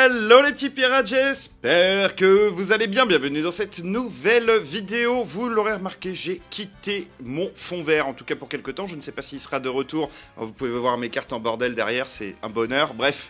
Hello les petits pirates, j'espère que vous allez bien. Bienvenue dans cette nouvelle vidéo. Vous l'aurez remarqué, j'ai quitté mon fond vert, en tout cas pour quelques temps. Je ne sais pas s'il sera de retour. Vous pouvez voir mes cartes en bordel derrière, c'est un bonheur. Bref,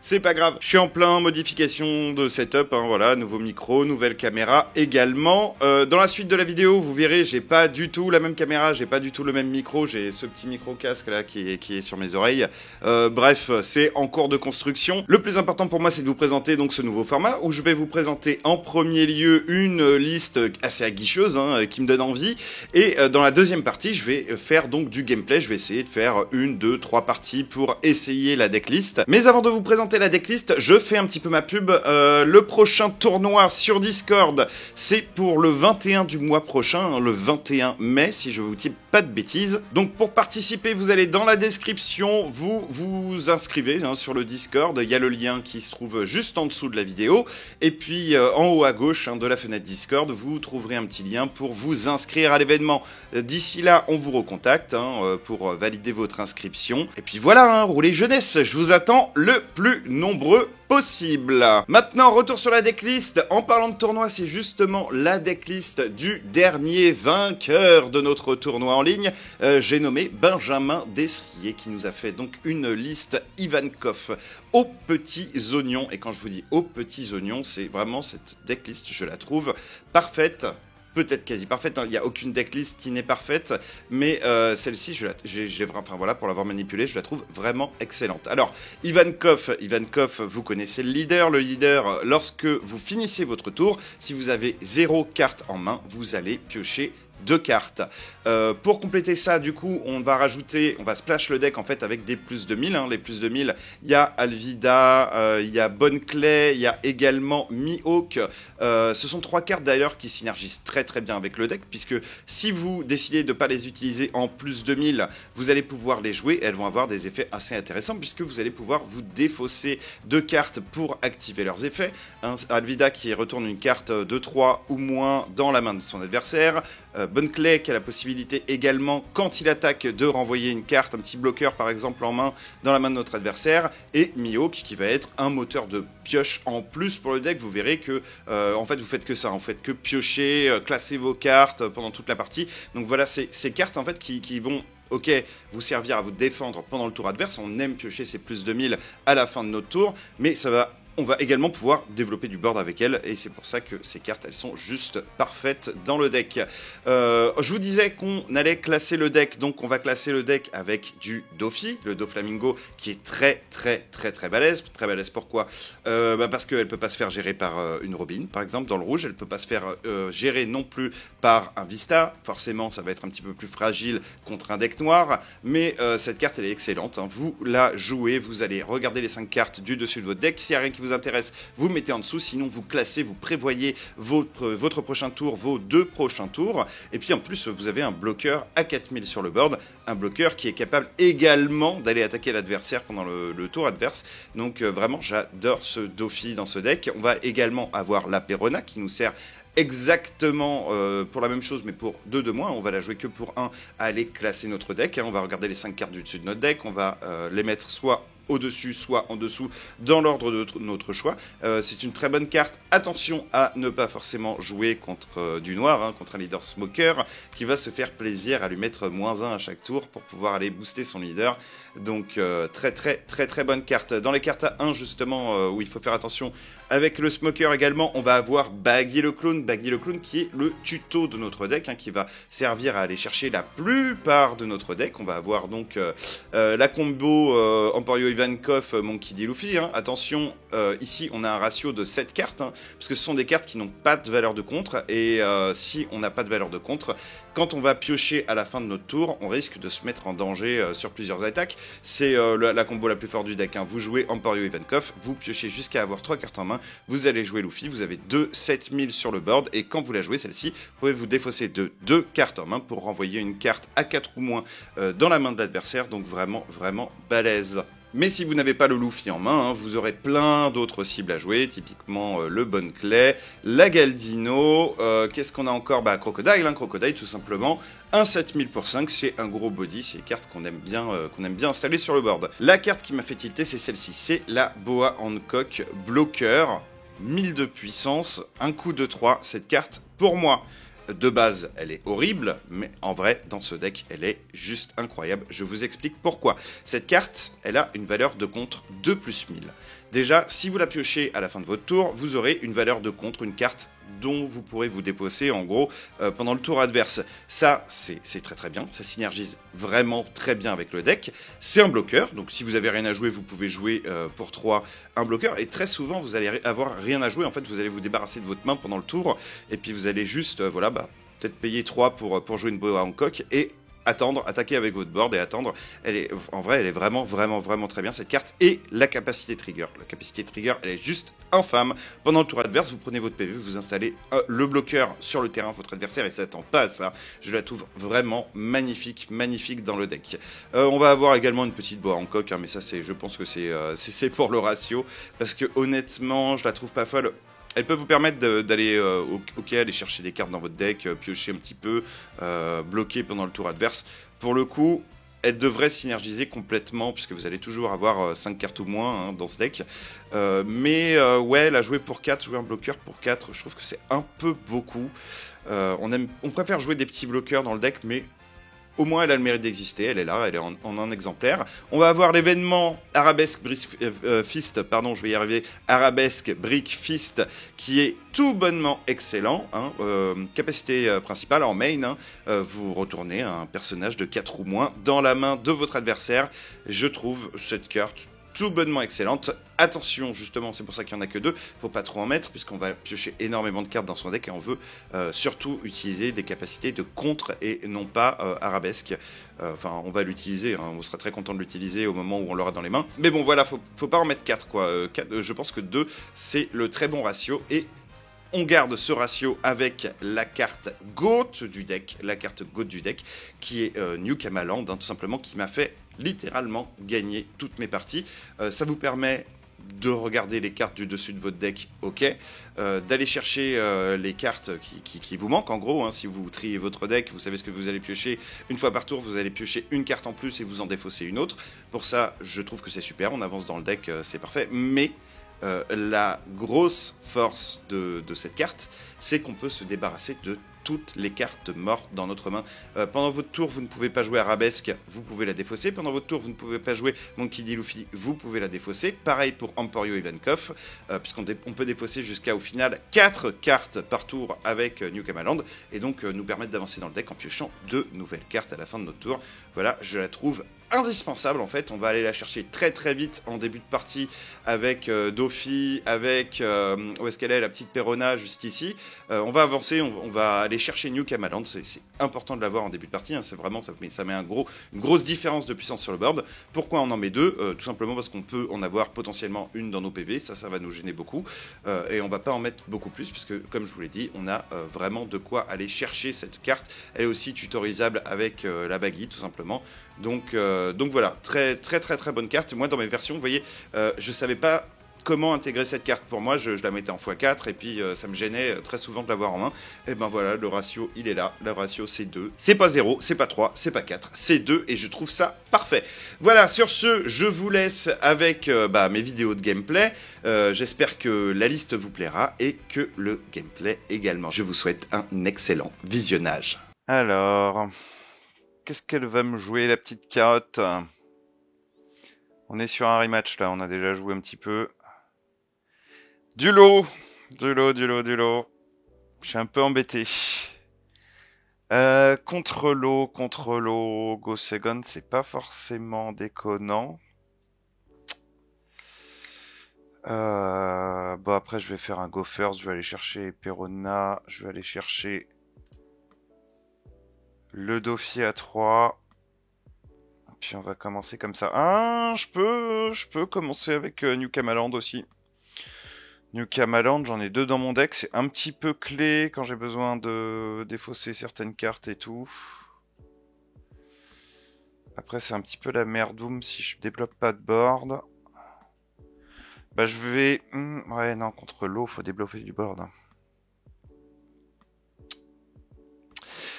c'est pas grave. Je suis en plein modification de setup, hein, voilà, nouveau micro, nouvelle caméra également. Dans la suite de la vidéo, vous verrez, j'ai pas du tout la même caméra, j'ai pas du tout le même micro. J'ai ce petit micro casque là qui est sur mes oreilles. Bref, c'est en cours de construction. Le plus important pour moi, c'est de vous présenter donc ce nouveau format où je vais vous présenter en premier lieu une liste assez aguicheuse hein, qui me donne envie. Et dans la deuxième partie, je vais faire donc du gameplay. Je vais essayer de faire 1, 2, 3 parties pour essayer la decklist. Mais avant de vous présenter la decklist, je fais un petit peu ma pub. Le prochain tournoi sur Discord, c'est pour le 21 du mois prochain, hein, le 21 mai, si je vous dis pas de bêtises. Donc pour participer, vous allez dans la description, vous inscrivez hein, sur le Discord. Il y a le lien qui se trouve juste en dessous de la vidéo. Et puis en haut à gauche hein, de la fenêtre Discord, vous trouverez un petit lien pour vous inscrire à l'événement. D'ici là, on vous recontacte hein, pour valider votre inscription. Et puis voilà, hein, roulez jeunesse, je vous attends le plus nombreux possible. Maintenant, retour sur la decklist. En parlant de tournoi, c'est justement la decklist du dernier vainqueur de notre tournoi en ligne. J'ai nommé Benjamin Desrier qui nous a fait donc une liste Ivankov aux petits oignons. Et quand je vous dis aux petits oignons, c'est vraiment cette decklist, je la trouve parfaite. Peut-être quasi parfaite, hein. Il n'y a aucune decklist qui n'est parfaite, mais celle-ci, enfin voilà, pour l'avoir manipulée, je la trouve vraiment excellente. Alors, Ivankov, vous connaissez le leader. Le leader, lorsque vous finissez votre tour, si vous avez 0 carte en main, vous allez piocher 2 cartes. Pour compléter ça, du coup, on va splash le deck en fait avec des plus de 1000. Hein. Les plus de 1000, il y a Alvida, il y a Bonne Clay, il y a également Mihawk. Ce sont 3 cartes d'ailleurs qui synergisent très très bien avec le deck, puisque si vous décidez de ne pas les utiliser en plus de 1000, vous allez pouvoir les jouer. Elles vont avoir des effets assez intéressants, puisque vous allez pouvoir vous défausser 2 cartes pour activer leurs effets. Hein, Alvida qui retourne une carte de 3 ou moins dans la main de son adversaire. Bonne Clay qui a la possibilité également, quand il attaque, de renvoyer une carte, un petit bloqueur par exemple en main, dans la main de notre adversaire. Et Mihawk qui va être un moteur de pioche en plus pour le deck. Vous verrez que en fait vous faites que ça, en fait que piocher, classer vos cartes pendant toute la partie. Donc voilà, ces cartes en fait qui vont vous servir à vous défendre pendant le tour adverse. On aime piocher ces plus de 1000 à la fin de notre tour, mais on va également pouvoir développer du board avec elles, et c'est pour ça que ces cartes, elles sont juste parfaites dans le deck. Je vous disais qu'on allait classer le deck, donc on va classer le deck avec du Dofi, le Doflamingo, qui est très balèze. Très balèze pourquoi parce qu'elle ne peut pas se faire gérer par une Robin, par exemple, dans le rouge. Elle ne peut pas se faire gérer non plus par un Vista. Forcément, ça va être un petit peu plus fragile contre un deck noir, mais cette carte, elle est excellente. Hein. Vous la jouez, vous allez regarder les 5 cartes du dessus de votre deck. S'il n'y a rien qui vous intéresse, vous mettez en dessous, sinon vous classez, vous prévoyez votre prochain tour, vos 2 prochains tours, et puis en plus vous avez un bloqueur à 4000 sur le board, un bloqueur qui est capable également d'aller attaquer l'adversaire pendant le tour adverse. Donc vraiment j'adore ce Dofi dans ce deck. On va également avoir la Perona qui nous sert exactement pour la même chose, mais pour 2 de moins. On va la jouer que pour 1 à aller classer notre deck. Hein. On va regarder les 5 cartes du dessus de notre deck, on va les mettre soit au-dessus, soit en dessous, dans l'ordre de notre choix. C'est une très bonne carte. Attention à ne pas forcément jouer contre du noir, hein, contre un leader smoker, qui va se faire plaisir à lui mettre -1 à chaque tour pour pouvoir aller booster son leader. Donc très bonne carte. Dans les cartes à 1 justement, où il faut faire attention avec le smoker également, on va avoir Baggy le Clown qui est le tuto de notre deck, hein, qui va servir à aller chercher la plupart de notre deck. On va avoir donc la combo Emporio Ivankov, Monkey D. Luffy. Hein. Attention, ici on a un ratio de 7 cartes, hein, parce que ce sont des cartes qui n'ont pas de valeur de contre, et si on n'a pas de valeur de contre, quand on va piocher à la fin de notre tour, on risque de se mettre en danger sur plusieurs attaques. C'est la combo la plus forte du deck. Hein. Vous jouez Emporio Ivankov, vous piochez jusqu'à avoir 3 cartes en main, vous allez jouer Luffy, vous avez 2 7000 sur le board, et quand vous la jouez celle-ci, vous pouvez vous défausser de 2 cartes en main pour renvoyer une carte à 4 ou moins dans la main de l'adversaire, donc vraiment balèze. Mais si vous n'avez pas le Luffy en main, hein, vous aurez plein d'autres cibles à jouer, typiquement le Bonne Clay, la Galdino, qu'est-ce qu'on a encore? Bah Crocodile, hein, Crocodile tout simplement. Un 7000 pour 5, c'est un gros body, c'est une carte qu'on aime bien installer sur le board. La carte qui m'a fait tilter, c'est celle-ci, c'est la Boa Hancock Bloqueur, 1000 de puissance, un coup de 3, cette carte pour moi. De base, elle est horrible, mais en vrai, dans ce deck, elle est juste incroyable. Je vous explique pourquoi. Cette carte, elle a une valeur de contre 2 plus 1000. Déjà, si vous la piochez à la fin de votre tour, vous aurez une valeur de contre, une carte dont vous pourrez vous défausser en gros pendant le tour adverse. Ça, c'est très très bien, ça synergise vraiment très bien avec le deck. C'est un bloqueur, donc si vous avez rien à jouer, vous pouvez jouer pour 3 un bloqueur, et très souvent vous allez avoir rien à jouer, en fait vous allez vous débarrasser de votre main pendant le tour, et puis vous allez juste, voilà, peut-être payer 3 pour jouer une Boa Hancock, et attendre, attaquer avec votre board et attendre. En vrai, elle est vraiment très bien cette carte. Et la capacité trigger. La capacité trigger, elle est juste infâme. Pendant le tour adverse, vous prenez votre PV, vous installez le bloqueur sur le terrain, votre adversaire, et ça s'attend pas à ça. Je la trouve vraiment magnifique dans le deck. On va avoir également une petite Boa Hancock, hein, mais ça, je pense que c'est pour le ratio, parce que honnêtement, je la trouve pas folle. Elle peut vous permettre d'aller aller chercher des cartes dans votre deck, piocher un petit peu, bloquer pendant le tour adverse. Pour le coup, elle devrait synergiser complètement, puisque vous allez toujours avoir 5 cartes ou moins hein, dans ce deck. Ouais, la jouer pour 4, jouer un bloqueur pour 4, je trouve que c'est un peu beaucoup. On préfère jouer des petits bloqueurs dans le deck, mais au moins, elle a le mérite d'exister, elle est là, elle est en un exemplaire. On va avoir l'événement Arabesque Fist, pardon, je vais y arriver, Arabesque Brick Fist, qui est tout bonnement excellent. Hein, capacité principale en main, hein, vous retournez un personnage de 4 ou moins dans la main de votre adversaire. Je trouve cette carte tout bonnement excellente. Attention, justement, c'est pour ça qu'il n'y en a que 2. Faut pas trop en mettre, puisqu'on va piocher énormément de cartes dans son deck et on veut surtout utiliser des capacités de contre et non pas arabesque. Enfin, on va l'utiliser, hein, on sera très content de l'utiliser au moment où on l'aura dans les mains. Mais bon, voilà, faut pas en mettre 4, quoi. Je pense que 2, c'est le très bon ratio. Et on garde ce ratio avec la carte GOAT du deck, qui est New Kamaland, hein, tout simplement, qui m'a fait littéralement gagner toutes mes parties. Ça vous permet de regarder les cartes du dessus de votre deck, ok, d'aller chercher les cartes qui vous manquent en gros, hein, si vous triez votre deck, vous savez ce que vous allez piocher, une fois par tour vous allez piocher une carte en plus et vous en défausser une autre. Pour ça, je trouve que c'est super, on avance dans le deck, c'est parfait, mais la grosse force de cette carte, c'est qu'on peut se débarrasser de toutes les cartes mortes dans notre main. Pendant votre tour, vous ne pouvez pas jouer Arabesque, vous pouvez la défausser. Pendant votre tour, vous ne pouvez pas jouer Monkey D. Luffy, vous pouvez la défausser. Pareil pour Emporio Ivankov, puisqu'on peut défausser jusqu'à, au final, 4 cartes par tour avec New Kamaland, et donc nous permettre d'avancer dans le deck en piochant 2 nouvelles cartes à la fin de notre tour. Voilà, je la trouve indispensable en fait. On va aller la chercher très vite en début de partie avec Dofi, avec où est-ce qu'elle est, la petite Perona juste ici. On va avancer, on va aller chercher New Kamaland, c'est important de l'avoir en début de partie, hein. C'est vraiment, ça met une grosse différence de puissance sur le board. Pourquoi on en met 2? Tout simplement parce qu'on peut en avoir potentiellement une dans nos PV, ça va nous gêner beaucoup, et on va pas en mettre beaucoup plus, puisque comme je vous l'ai dit, on a vraiment de quoi aller chercher cette carte. Elle est aussi tutorisable avec la baguille tout simplement. Donc voilà, très bonne carte. Moi dans mes versions, vous voyez, je savais pas comment intégrer cette carte. Pour moi, je la mettais en x4 et puis ça me gênait très souvent de l'avoir en main. Et ben voilà, le ratio il est là. Le ratio c'est 2. C'est pas 0, c'est pas 3, c'est pas 4, c'est 2 et je trouve ça parfait. Voilà, sur ce, je vous laisse avec mes vidéos de gameplay. J'espère que la liste vous plaira et que le gameplay également. Je vous souhaite un excellent visionnage. Alors, qu'est-ce qu'elle va me jouer, la petite carotte? On est sur un rematch là, on a déjà joué un petit peu. Du lot. Je suis un peu embêté. Contre l'eau, Gosegon, c'est pas forcément déconnant. Après je vais faire un go first, je vais aller chercher Perona, je vais aller chercher le Dofi à 3. Puis on va commencer comme ça. Ah, je peux commencer avec New Kamaland aussi. New Kamaland, j'en ai 2 dans mon deck, c'est un petit peu clé quand j'ai besoin de défausser certaines cartes et tout. Après, c'est un petit peu la merdoum si je développe pas de board. Bah, je vais... ouais, non, contre l'eau, faut développer du board.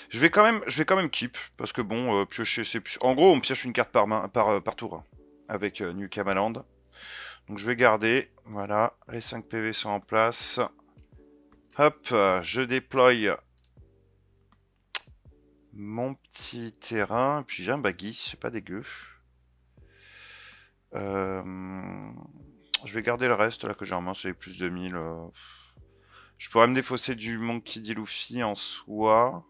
Je vais quand même keep, parce que bon, piocher, c'est... En gros, on pioche une carte par main, par tour, hein, avec New Kamaland. Donc je vais garder, voilà, les 5 PV sont en place. Hop, je déploie mon petit terrain, puis j'ai un baggy, c'est pas dégueu. Je vais garder le reste là que j'ai en main, c'est plus de 1000. Je pourrais me défausser du Monkey D. Luffy en soi.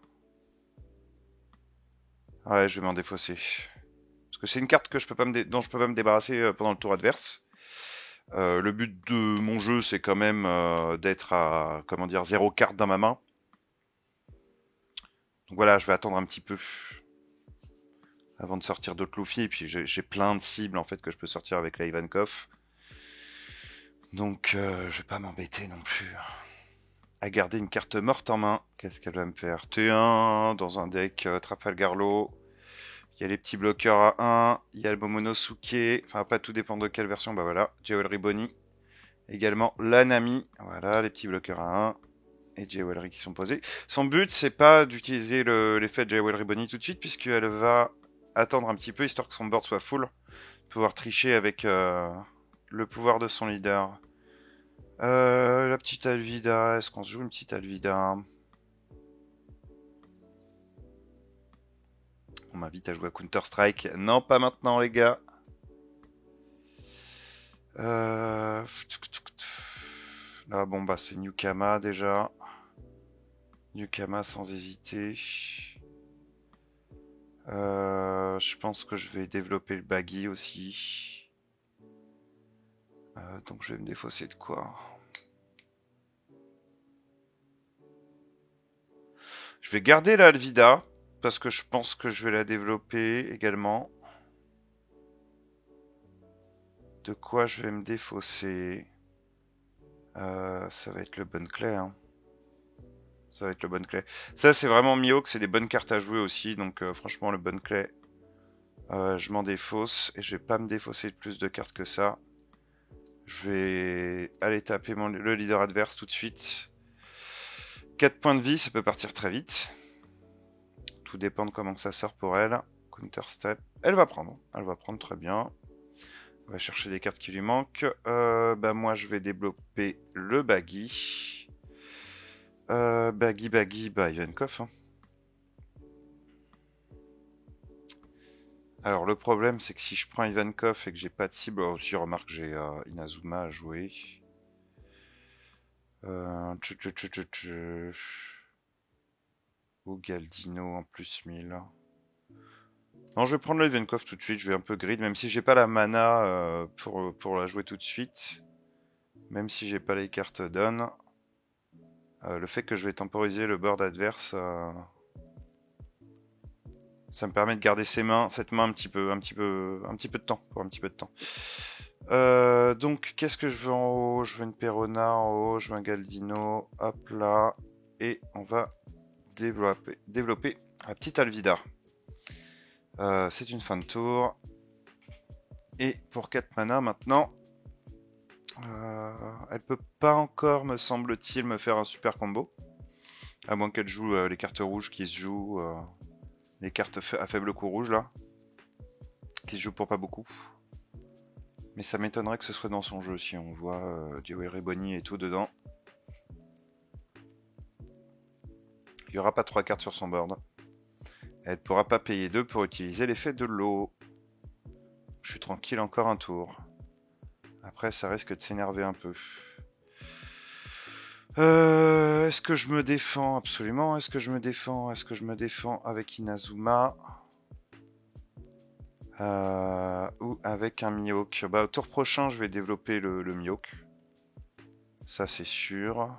Ouais, je vais m'en défausser. Parce que c'est une carte que je peux pas dont je peux pas me débarrasser pendant le tour adverse. Le but de mon jeu, c'est quand même d'être à, comment dire, 0 carte dans ma main. Donc voilà, je vais attendre un petit peu avant de sortir d'autres Luffy. Et puis j'ai plein de cibles en fait que je peux sortir avec la Ivankov. Donc je vais pas m'embêter non plus à garder une carte morte en main. Qu'est-ce qu'elle va me faire? T1 dans un deck Trafalgar Law. Il y a les petits bloqueurs à 1. Il y a le Momonosuke. Enfin, après, tout dépend de quelle version. Bah voilà, Jewelry Bonnie. Également l'Anami. Voilà, les petits bloqueurs à 1. Et Jewelry qui sont posés. Son but, c'est pas d'utiliser l'effet de Jewelry Bonnie tout de suite, puisqu'elle va attendre un petit peu, histoire que son board soit full. Pouvoir tricher avec le pouvoir de son leader. La petite Alvida. Est-ce qu'on se joue une petite Alvida? On m'invite à jouer à Counter-Strike. Non, pas maintenant, les gars. Là, bon, bah, c'est Newkama déjà. Newkama sans hésiter. Je pense que je vais développer le baggy aussi. Donc, je vais me défausser de quoi? Je vais garder la Alvida. Parce que je pense que je vais la développer également. De quoi je vais me défausser? Ça va être le bonne clé, hein. Ça va être le bonne clé. Ça, c'est vraiment Mihawk, c'est des bonnes cartes à jouer aussi. Donc, franchement, le bonne clé, je m'en défausse. Et je vais pas me défausser de plus de cartes que ça. Je vais aller taper le leader adverse tout de suite. 4 points de vie, ça peut partir très vite. Tout dépend de comment ça sort pour elle. Counter step. Elle va prendre très bien. On va chercher des cartes qui lui manquent. Bah moi je vais développer le baggy. Baggy, bah Ivankov. Hein. Alors le problème c'est que si je prends Ivankov et que j'ai pas de cible, aussi remarque j'ai Inazuma à jouer. Ou Galdino en plus 1000. Non, je vais prendre le Ivankov tout de suite, je vais un peu grid, même si j'ai pas la mana pour la jouer tout de suite. Même si j'ai pas les cartes down. Le fait que je vais temporiser le board adverse, ça me permet de garder cette main un petit peu de temps, pour un petit peu de temps. Donc, qu'est-ce que je veux en haut? Je veux une Perona en haut, je veux un Galdino, hop là, et on va développer la petite Alvida. C'est une fin de tour. Et pour 4 mana maintenant, elle peut pas encore, me semble-t-il, me faire un super combo. À moins qu'elle joue les cartes rouges qui se jouent, les cartes à faible coût rouge là, qui se jouent pour pas beaucoup. Mais ça m'étonnerait que ce soit dans son jeu si on voit Jewelry Bonnie et tout dedans. Il n'y aura pas 3 cartes sur son board. Elle ne pourra pas payer 2 pour utiliser l'effet de l'eau. Je suis tranquille encore un tour. Après, ça risque de s'énerver un peu. Est-ce que je me défends? Absolument. Est-ce que je me défends? Est-ce que je me défends avec Inazuma ou avec un Mihawk? Bah, au tour prochain, je vais développer le Mihawk. Ça, c'est sûr.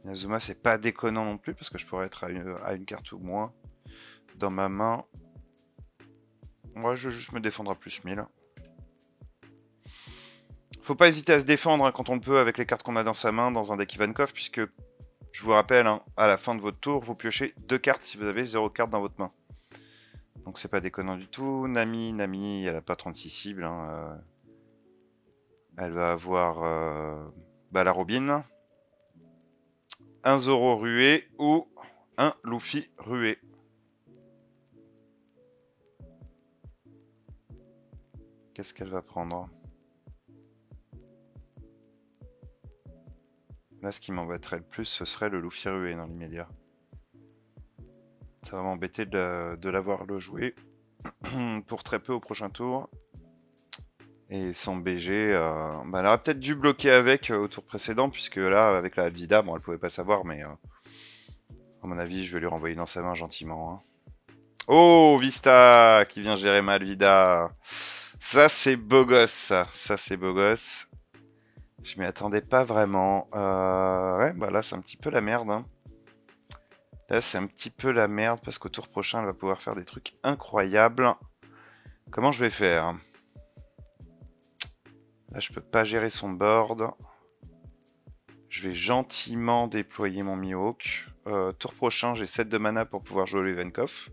Inazuma, c'est pas déconnant non plus, parce que je pourrais être à une carte ou moins dans ma main. Moi, je vais juste me défendre à plus 1000. Faut pas hésiter à se défendre hein, quand on le peut avec les cartes qu'on a dans sa main dans un deck Ivankov, puisque, je vous rappelle, hein, à la fin de votre tour, vous piochez 2 cartes si vous avez 0 cartes dans votre main. Donc c'est pas déconnant du tout. Nami, elle a pas 36 cibles. Hein. Elle va avoir la Robin. Un Zoro rué ou un Luffy rué. Qu'est-ce qu'elle va prendre? Là, ce qui m'embêterait le plus, ce serait le Luffy rué dans l'immédiat. Ça va m'embêter de l'avoir le joué pour très peu au prochain tour. Et son BG, elle aurait peut-être dû bloquer avec au tour précédent, puisque là, avec la Alvida, bon, elle pouvait pas savoir, mais à mon avis, je vais lui renvoyer dans sa main gentiment. Hein. Oh, Vista, qui vient gérer ma Alvida. Ça, c'est beau gosse, ça c'est beau gosse. Je m'y attendais pas vraiment. Ouais, là, c'est un petit peu la merde. Hein. Là, c'est un petit peu la merde, parce qu'au tour prochain, elle va pouvoir faire des trucs incroyables. Comment je vais faire? Là, je peux pas gérer son board. Je vais gentiment déployer mon Mihawk. Tour prochain, j'ai 7 de mana pour pouvoir jouer le Ivankov.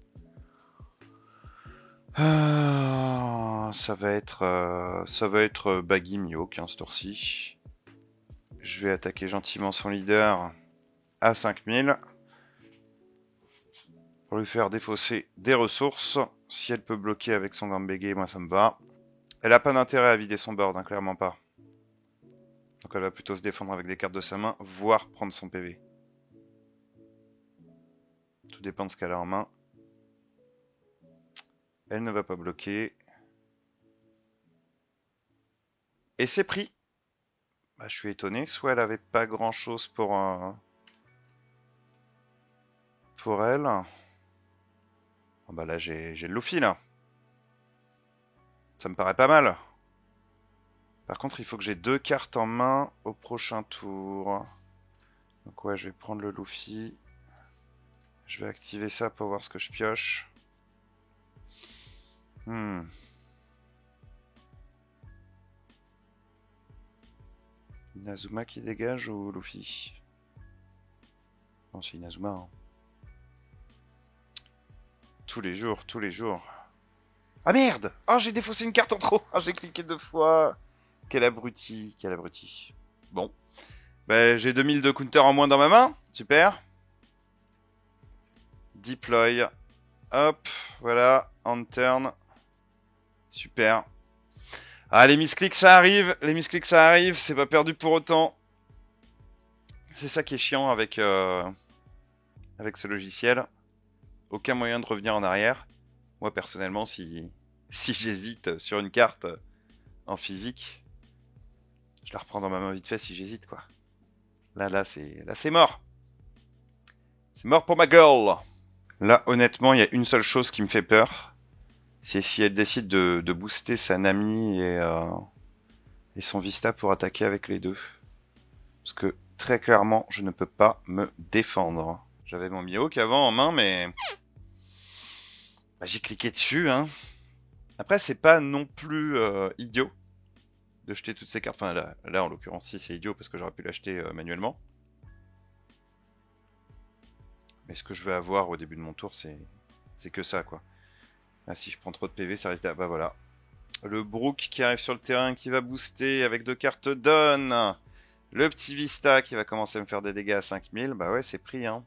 Ça va être Baggy Mihawk, hein, ce tour-ci. Je vais attaquer gentiment son leader à 5000. Pour lui faire défausser des ressources. Si elle peut bloquer avec son Gambege, moi ça me va. Elle a pas d'intérêt à vider son board, hein, clairement pas. Donc elle va plutôt se défendre avec des cartes de sa main, voire prendre son PV. Tout dépend de ce qu'elle a en main. Elle ne va pas bloquer. Et c'est pris. Je suis étonné. Soit elle avait pas grand chose pour elle. Là j'ai le Luffy là. Ça me paraît pas mal. Par contre il faut que j'ai 2 cartes en main au prochain tour. Donc ouais, je vais prendre le Luffy. Je vais activer ça pour voir ce que je pioche. Inazuma qui dégage ou Luffy? Non, c'est Inazuma. Hein. Tous les jours, tous les jours. Ah merde! Oh, j'ai défaussé une carte en trop! Oh, j'ai cliqué 2 fois! Quel abruti, quel abruti. Bon. J'ai 2000 de counter en moins dans ma main. Super. Deploy. Hop, voilà. On turn. Super. Ah, les misclics ça arrive. Les misclics ça arrive. C'est pas perdu pour autant. C'est ça qui est chiant avec ce logiciel. Aucun moyen de revenir en arrière. Moi personnellement, si j'hésite sur une carte en physique, je la reprends dans ma main vite fait si j'hésite quoi. Là c'est mort. C'est mort pour ma girl. Là honnêtement, il y a une seule chose qui me fait peur. C'est si elle décide de booster sa Nami et son Vista pour attaquer avec les deux. Parce que très clairement, je ne peux pas me défendre. J'avais mon Mihawk avant en main, mais j'ai cliqué dessus. Hein. Après, c'est pas non plus idiot de jeter toutes ces cartes. Enfin, là en l'occurrence, si c'est idiot parce que j'aurais pu l'acheter manuellement. Mais ce que je vais avoir au début de mon tour, c'est que ça, quoi. Là, si je prends trop de PV, ça risque d'être... Bah voilà. Le Brook qui arrive sur le terrain, qui va booster avec 2 cartes Dawn. Le petit Vista qui va commencer à me faire des dégâts à 5000. Bah ouais, c'est pris, hein.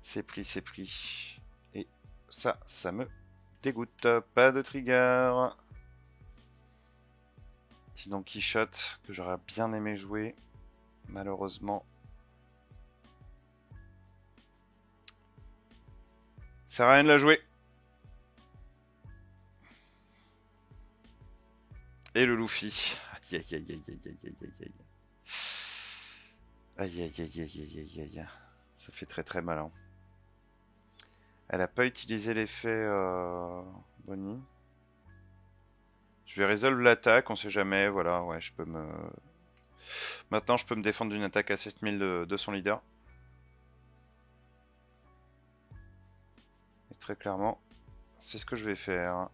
C'est pris, c'est pris. Et ça me dégoûte. Pas de trigger. Sinon Quichotte, que j'aurais bien aimé jouer. Malheureusement. Ça sert à rien de la jouer. Et le Luffy. Aïe aïe aïe aïe aïe aïe aïe aïe aïe. Aïe aïe aïe aïe aïe aïe aïe. Ça fait très très mal. Hein. Elle a pas utilisé l'effet Bonnie. Je vais résolve l'attaque, on sait jamais. Voilà, ouais, je peux me... Maintenant, je peux me défendre d'une attaque à 7000 de son leader. Et très clairement, c'est ce que je vais faire.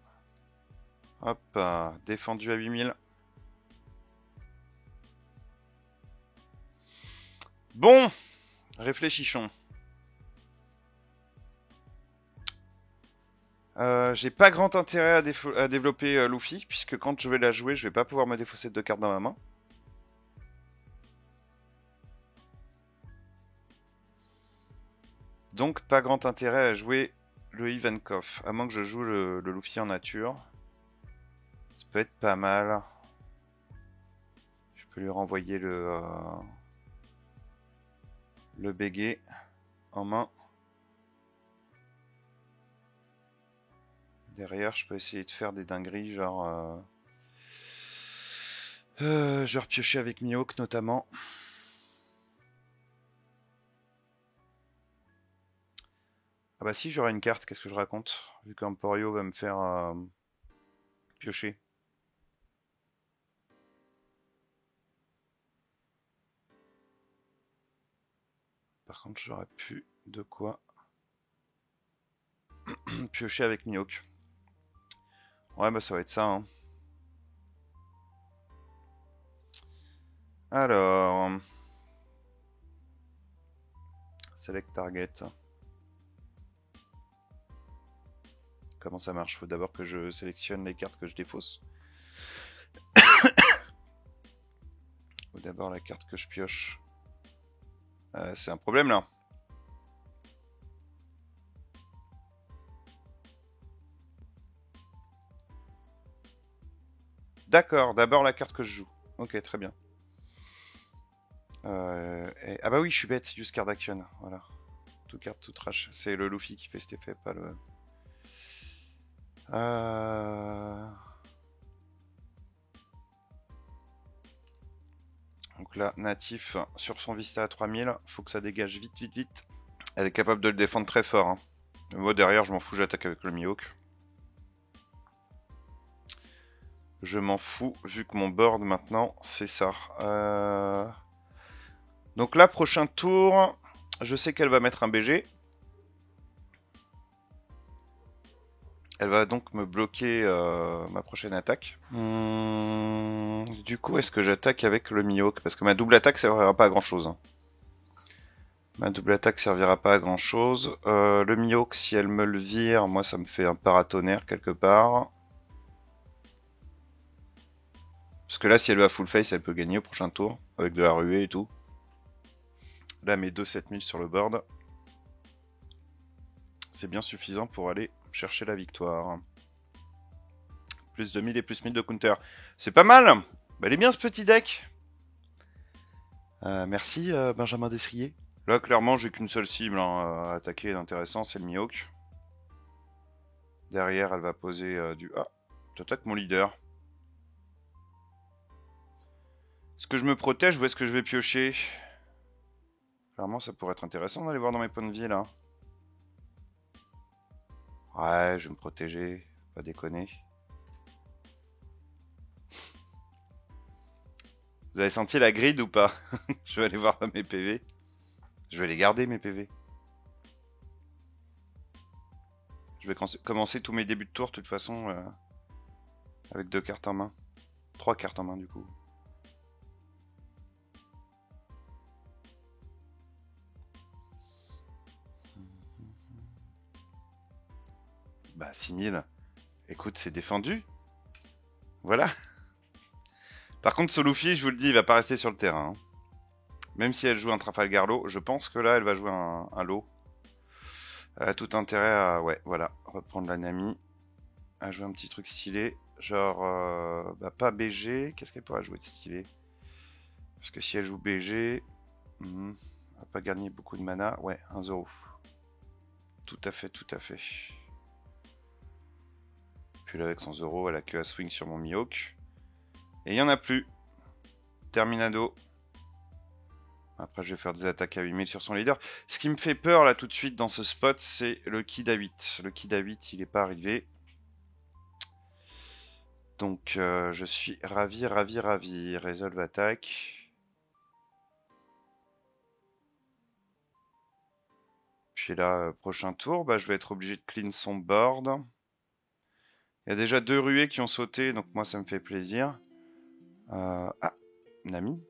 Hop, défendu à 8000. Bon, réfléchissons. J'ai pas grand intérêt à développer Luffy, puisque quand je vais la jouer, je vais pas pouvoir me défausser de 2 cartes dans ma main. Donc pas grand intérêt à jouer le Ivankov, à moins que je joue le Luffy en nature. Ça peut être pas mal. Je peux lui renvoyer le béguet en main. Derrière, je peux essayer de faire des dingueries, genre piocher avec Mihawk notamment. Ah bah si, j'aurai une carte, qu'est-ce que je raconte? Vu qu'Emporio va me faire piocher. Par contre, j'aurais plus de quoi piocher avec Mihawk. Ouais, bah ça va être ça, hein. Alors... Select target. Comment ça marche? Faut d'abord que je sélectionne les cartes que je défausse. Faut d'abord la carte que je pioche. C'est un problème là. D'accord, d'abord la carte que je joue. Ok, très bien. Ah bah oui, je suis bête, use card action. Voilà. Tout carte, tout trash. C'est le Luffy qui fait cet effet, pas le... Donc là, natif sur son Vista à 3000, faut que ça dégage vite, vite, vite. Elle est capable de le défendre très fort. Hein. Moi derrière, je m'en fous, j'attaque avec le Mihawk. Je m'en fous, vu que mon board maintenant, c'est ça. Donc là, prochain tour, je sais qu'elle va mettre un BG. Elle va donc me bloquer ma prochaine attaque. Du coup, est-ce que j'attaque avec le Mihawk? Parce que ma double attaque servira pas à grand chose. Hein. Ma double attaque servira pas à grand chose. Le Mihawk, si elle me le vire, moi ça me fait un paratonnerre quelque part. Parce que là, si elle va full face, elle peut gagner au prochain tour. Avec de la ruée et tout. Là, mes 2 7000 sur le board. C'est bien suffisant pour aller chercher la victoire. Plus de 1000 et plus 1000 de counter. C'est pas mal. Bah, il est bien ce petit deck. Merci Benjamin Desrier. Là, clairement, j'ai qu'une seule cible hein, à attaquer d'intéressant, c'est le Mihawk. Derrière, elle va poser du... Ah, j'attaque mon leader. Est-ce que je me protège ou est-ce que je vais piocher? Clairement, ça pourrait être intéressant d'aller voir dans mes points de vie, là. Ouais, je vais me protéger. Pas déconner. Vous avez senti la grid ou pas? Je vais aller voir mes PV. Je vais les garder, mes PV. Je vais commencer tous mes débuts de tour, de toute façon, avec 2 cartes en main. 3 cartes en main, du coup. Bah, 6000. Écoute, c'est défendu. Voilà. Par contre, ce Luffy, je vous le dis, il va pas rester sur le terrain. Hein. Même si elle joue un Trafalgar Law, je pense que là, elle va jouer un lot. Elle a tout intérêt à, ouais, voilà, reprendre la Nami. À jouer un petit truc stylé. Genre, bah pas BG. Qu'est-ce qu'elle pourrait jouer de stylé? Parce que si elle joue BG, elle va pas gagner beaucoup de mana. Ouais, 1 Zoro. Tout à fait, tout à fait. Puis là, avec son Zoro, elle a que à swing sur mon Mihawk. Et il y en a plus. Terminado. Après, je vais faire des attaques à 8000 sur son leader. Ce qui me fait peur là tout de suite dans ce spot, c'est le Kid à 8. Le Kid à 8, il est pas arrivé. Donc, je suis ravi, ravi, ravi. Resolve attaque. Puis là, prochain tour, bah, je vais être obligé de clean son board. Il y a déjà 2 ruées qui ont sauté, donc moi ça me fait plaisir. Ah, Nami.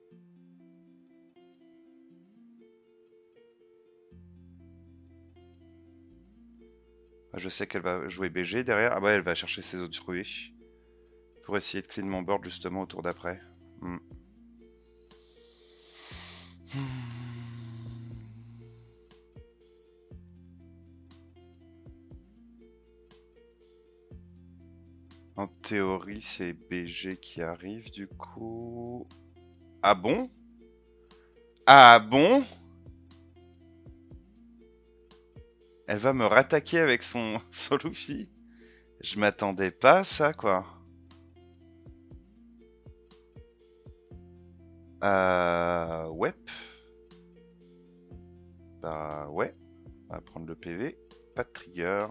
Je sais qu'elle va jouer BG derrière. Ah bah elle va chercher ses autres ruées. Pour essayer de clean mon board justement au tour d'après. Hmm. En théorie, c'est BG qui arrive du coup. Ah bon? Ah bon? Elle va me rattaquer avec son Luffy. Je m'attendais pas à ça, quoi. Ouais. Bah ouais. On va prendre le PV. Pas de trigger.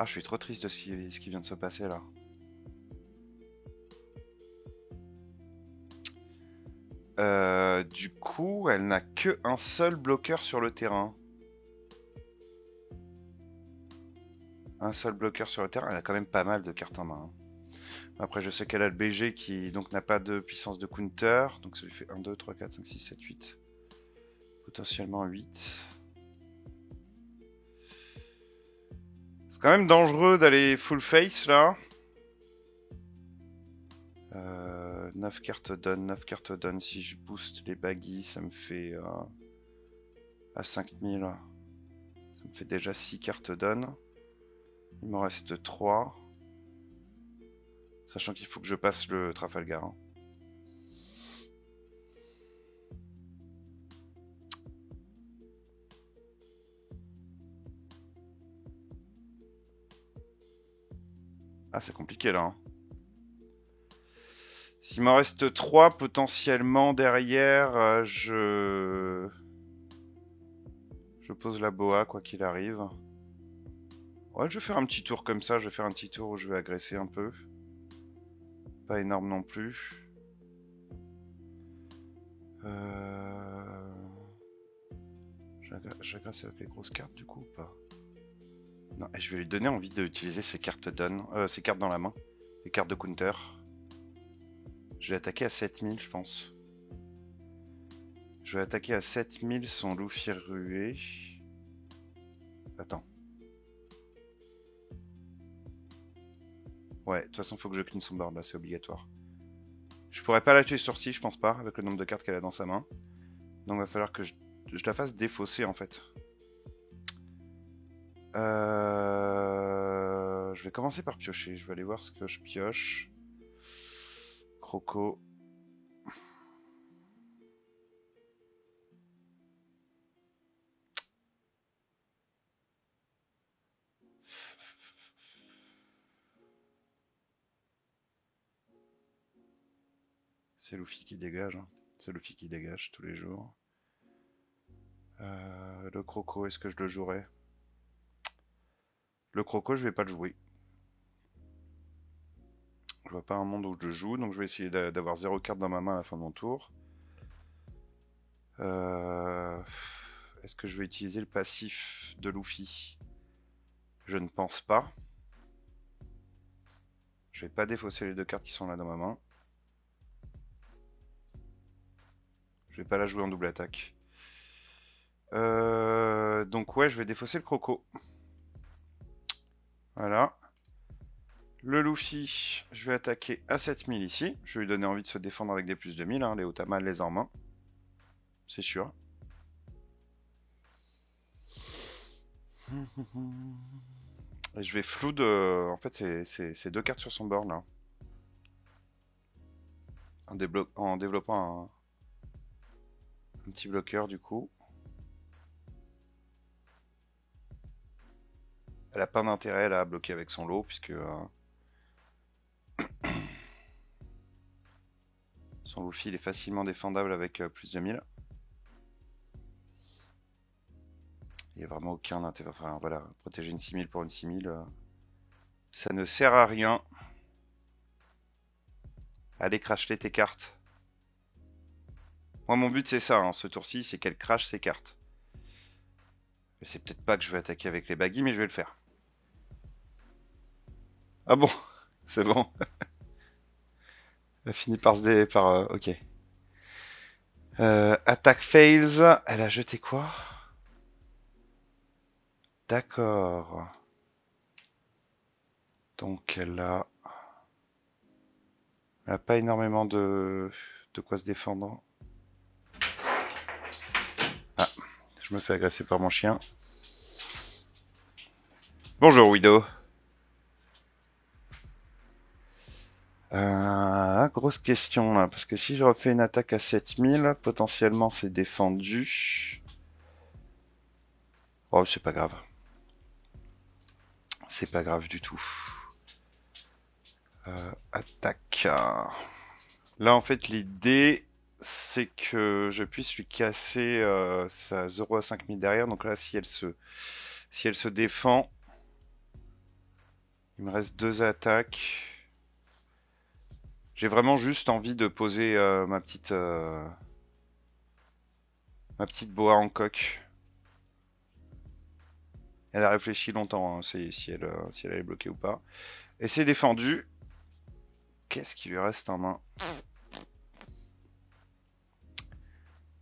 Ah, je suis trop triste de ce qui vient de se passer là. Du coup, elle n'a que un seul bloqueur sur le terrain. Un seul bloqueur sur le terrain. Elle a quand même pas mal de cartes en main. Après, je sais qu'elle a le BG qui donc n'a pas de puissance de counter. Donc ça lui fait 1, 2, 3, 4, 5, 6, 7, 8. Potentiellement 8. C'est quand même dangereux d'aller full face là. 9 cartes donne, 9 cartes donne. Si je booste les baggies, ça me fait à 5000. Ça me fait déjà 6 cartes donne. Il m'en reste 3. Sachant qu'il faut que je passe le Trafalgar. Hein. Ah, c'est compliqué là. Hein. S'il m'en reste 3 potentiellement derrière, je pose la boa quoi qu'il arrive. Ouais, je vais faire un petit tour comme ça, je vais faire un petit tour où je vais agresser un peu. Pas énorme non plus. J'agresse avec les grosses cartes du coup ou pas? Non, et je vais lui donner envie d'utiliser ces cartes ces cartes dans la main. Les cartes de counter. Je vais attaquer à 7000 je pense. Je vais attaquer à 7000 son Luffy rué. Attends. Ouais, de toute façon faut que je clean son board là, c'est obligatoire. Je pourrais pas la tuer sur 6, je pense pas, avec le nombre de cartes qu'elle a dans sa main. Donc il va falloir que je la fasse défausser en fait. Je vais commencer par piocher, je vais aller voir ce que je pioche. Croco. C'est Luffy qui dégage, hein. C'est Luffy qui dégage tous les jours. Le Croco, est-ce que je le jouerai? Le Croco, je vais pas le jouer. Je vois pas un monde où je joue, donc je vais essayer d'avoir 0 carte dans ma main à la fin de mon tour. Est-ce que je vais utiliser le passif de Luffy? Je ne pense pas. Je vais pas défausser les 2 cartes qui sont là dans ma main. Je vais pas la jouer en double attaque. Donc ouais, je vais défausser le Croco. Voilà. Le Luffy, je vais attaquer à 7000 ici. Je vais lui donner envie de se défendre avec des plus de 1000. Hein. Les Otama les en main. C'est sûr. Et je vais flood. En fait, c'est 2 cartes sur son board là. En développant un petit bloqueur du coup. Elle a pas d'intérêt là à bloquer avec son lot puisque son Luffy il est facilement défendable avec plus de 1000. Il n'y a vraiment aucun intérêt. Enfin voilà, protéger une 6000 pour une 6000, ça ne sert à rien. Allez crash-les tes cartes. Moi mon but c'est ça, hein, ce tour-ci, c'est qu'elle crache ses cartes. Je sais peut-être pas que je vais attaquer avec les baggies, mais je vais le faire. Ah bon, c'est bon. Elle a fini par se dé... ok. Attack fails. Elle a jeté quoi? D'accord. Donc elle a pas énormément de quoi se défendre. Ah, je me fais agresser par mon chien. Bonjour Widow. Grosse question là, parce que si je refais une attaque à 7000, potentiellement c'est défendu. Oh, c'est pas grave. C'est pas grave du tout. Attaque. Là en fait l'idée c'est que je puisse lui casser sa 0 à 5000 derrière. Donc là si elle se défend, il me reste 2 attaques. J'ai vraiment juste envie de poser ma petite boa en coque. Elle a réfléchi longtemps, hein, si elle est bloquée ou pas. Et c'est défendu. Qu'est-ce qui lui reste en main?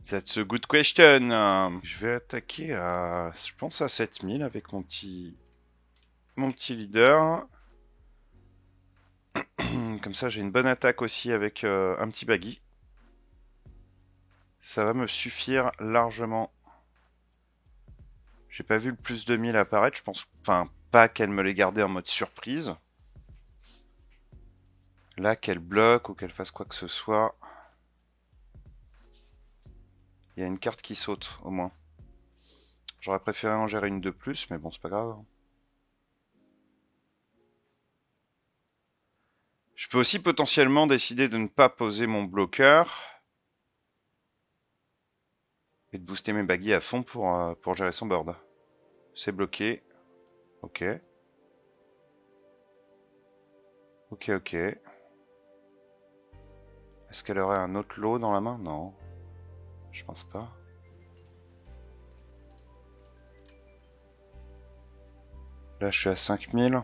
That's a good question. Je vais attaquer à, je pense à 7000 avec mon petit leader. Comme ça, j'ai une bonne attaque aussi avec un petit baggy. Ça va me suffire largement. J'ai pas vu le plus de 1000 apparaître. Je pense, enfin, pas qu'elle me l'ait gardé en mode surprise. Là, qu'elle bloque ou qu'elle fasse quoi que ce soit. Il y a une carte qui saute, au moins. J'aurais préféré en gérer une de plus, mais bon, c'est pas grave. Je peux aussi potentiellement décider de ne pas poser mon bloqueur. Et de booster mes baggy à fond pour gérer son board. C'est bloqué. Ok. Ok, ok. Est-ce qu'elle aurait un autre lot dans la main? Non. Je pense pas. Là, je suis à 5000.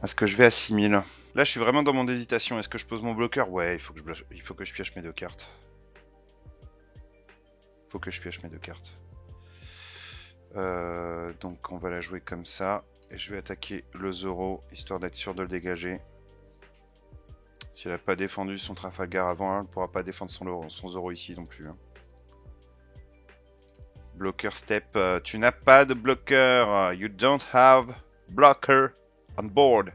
Est-ce que je vais à 6000? Là, je suis vraiment dans mon hésitation. Est-ce que je pose mon bloqueur? Ouais, il faut que je pioche mes 2 cartes. Faut que je pioche mes 2 cartes. Donc, on va la jouer comme ça. Et je vais attaquer le Zoro, histoire d'être sûr de le dégager. Si elle n'a pas défendu son Trafalgar avant, elle ne pourra pas défendre son Zoro ici non plus. Hein. Blocker step. Tu n'as pas de bloqueur. You don't have blocker on board.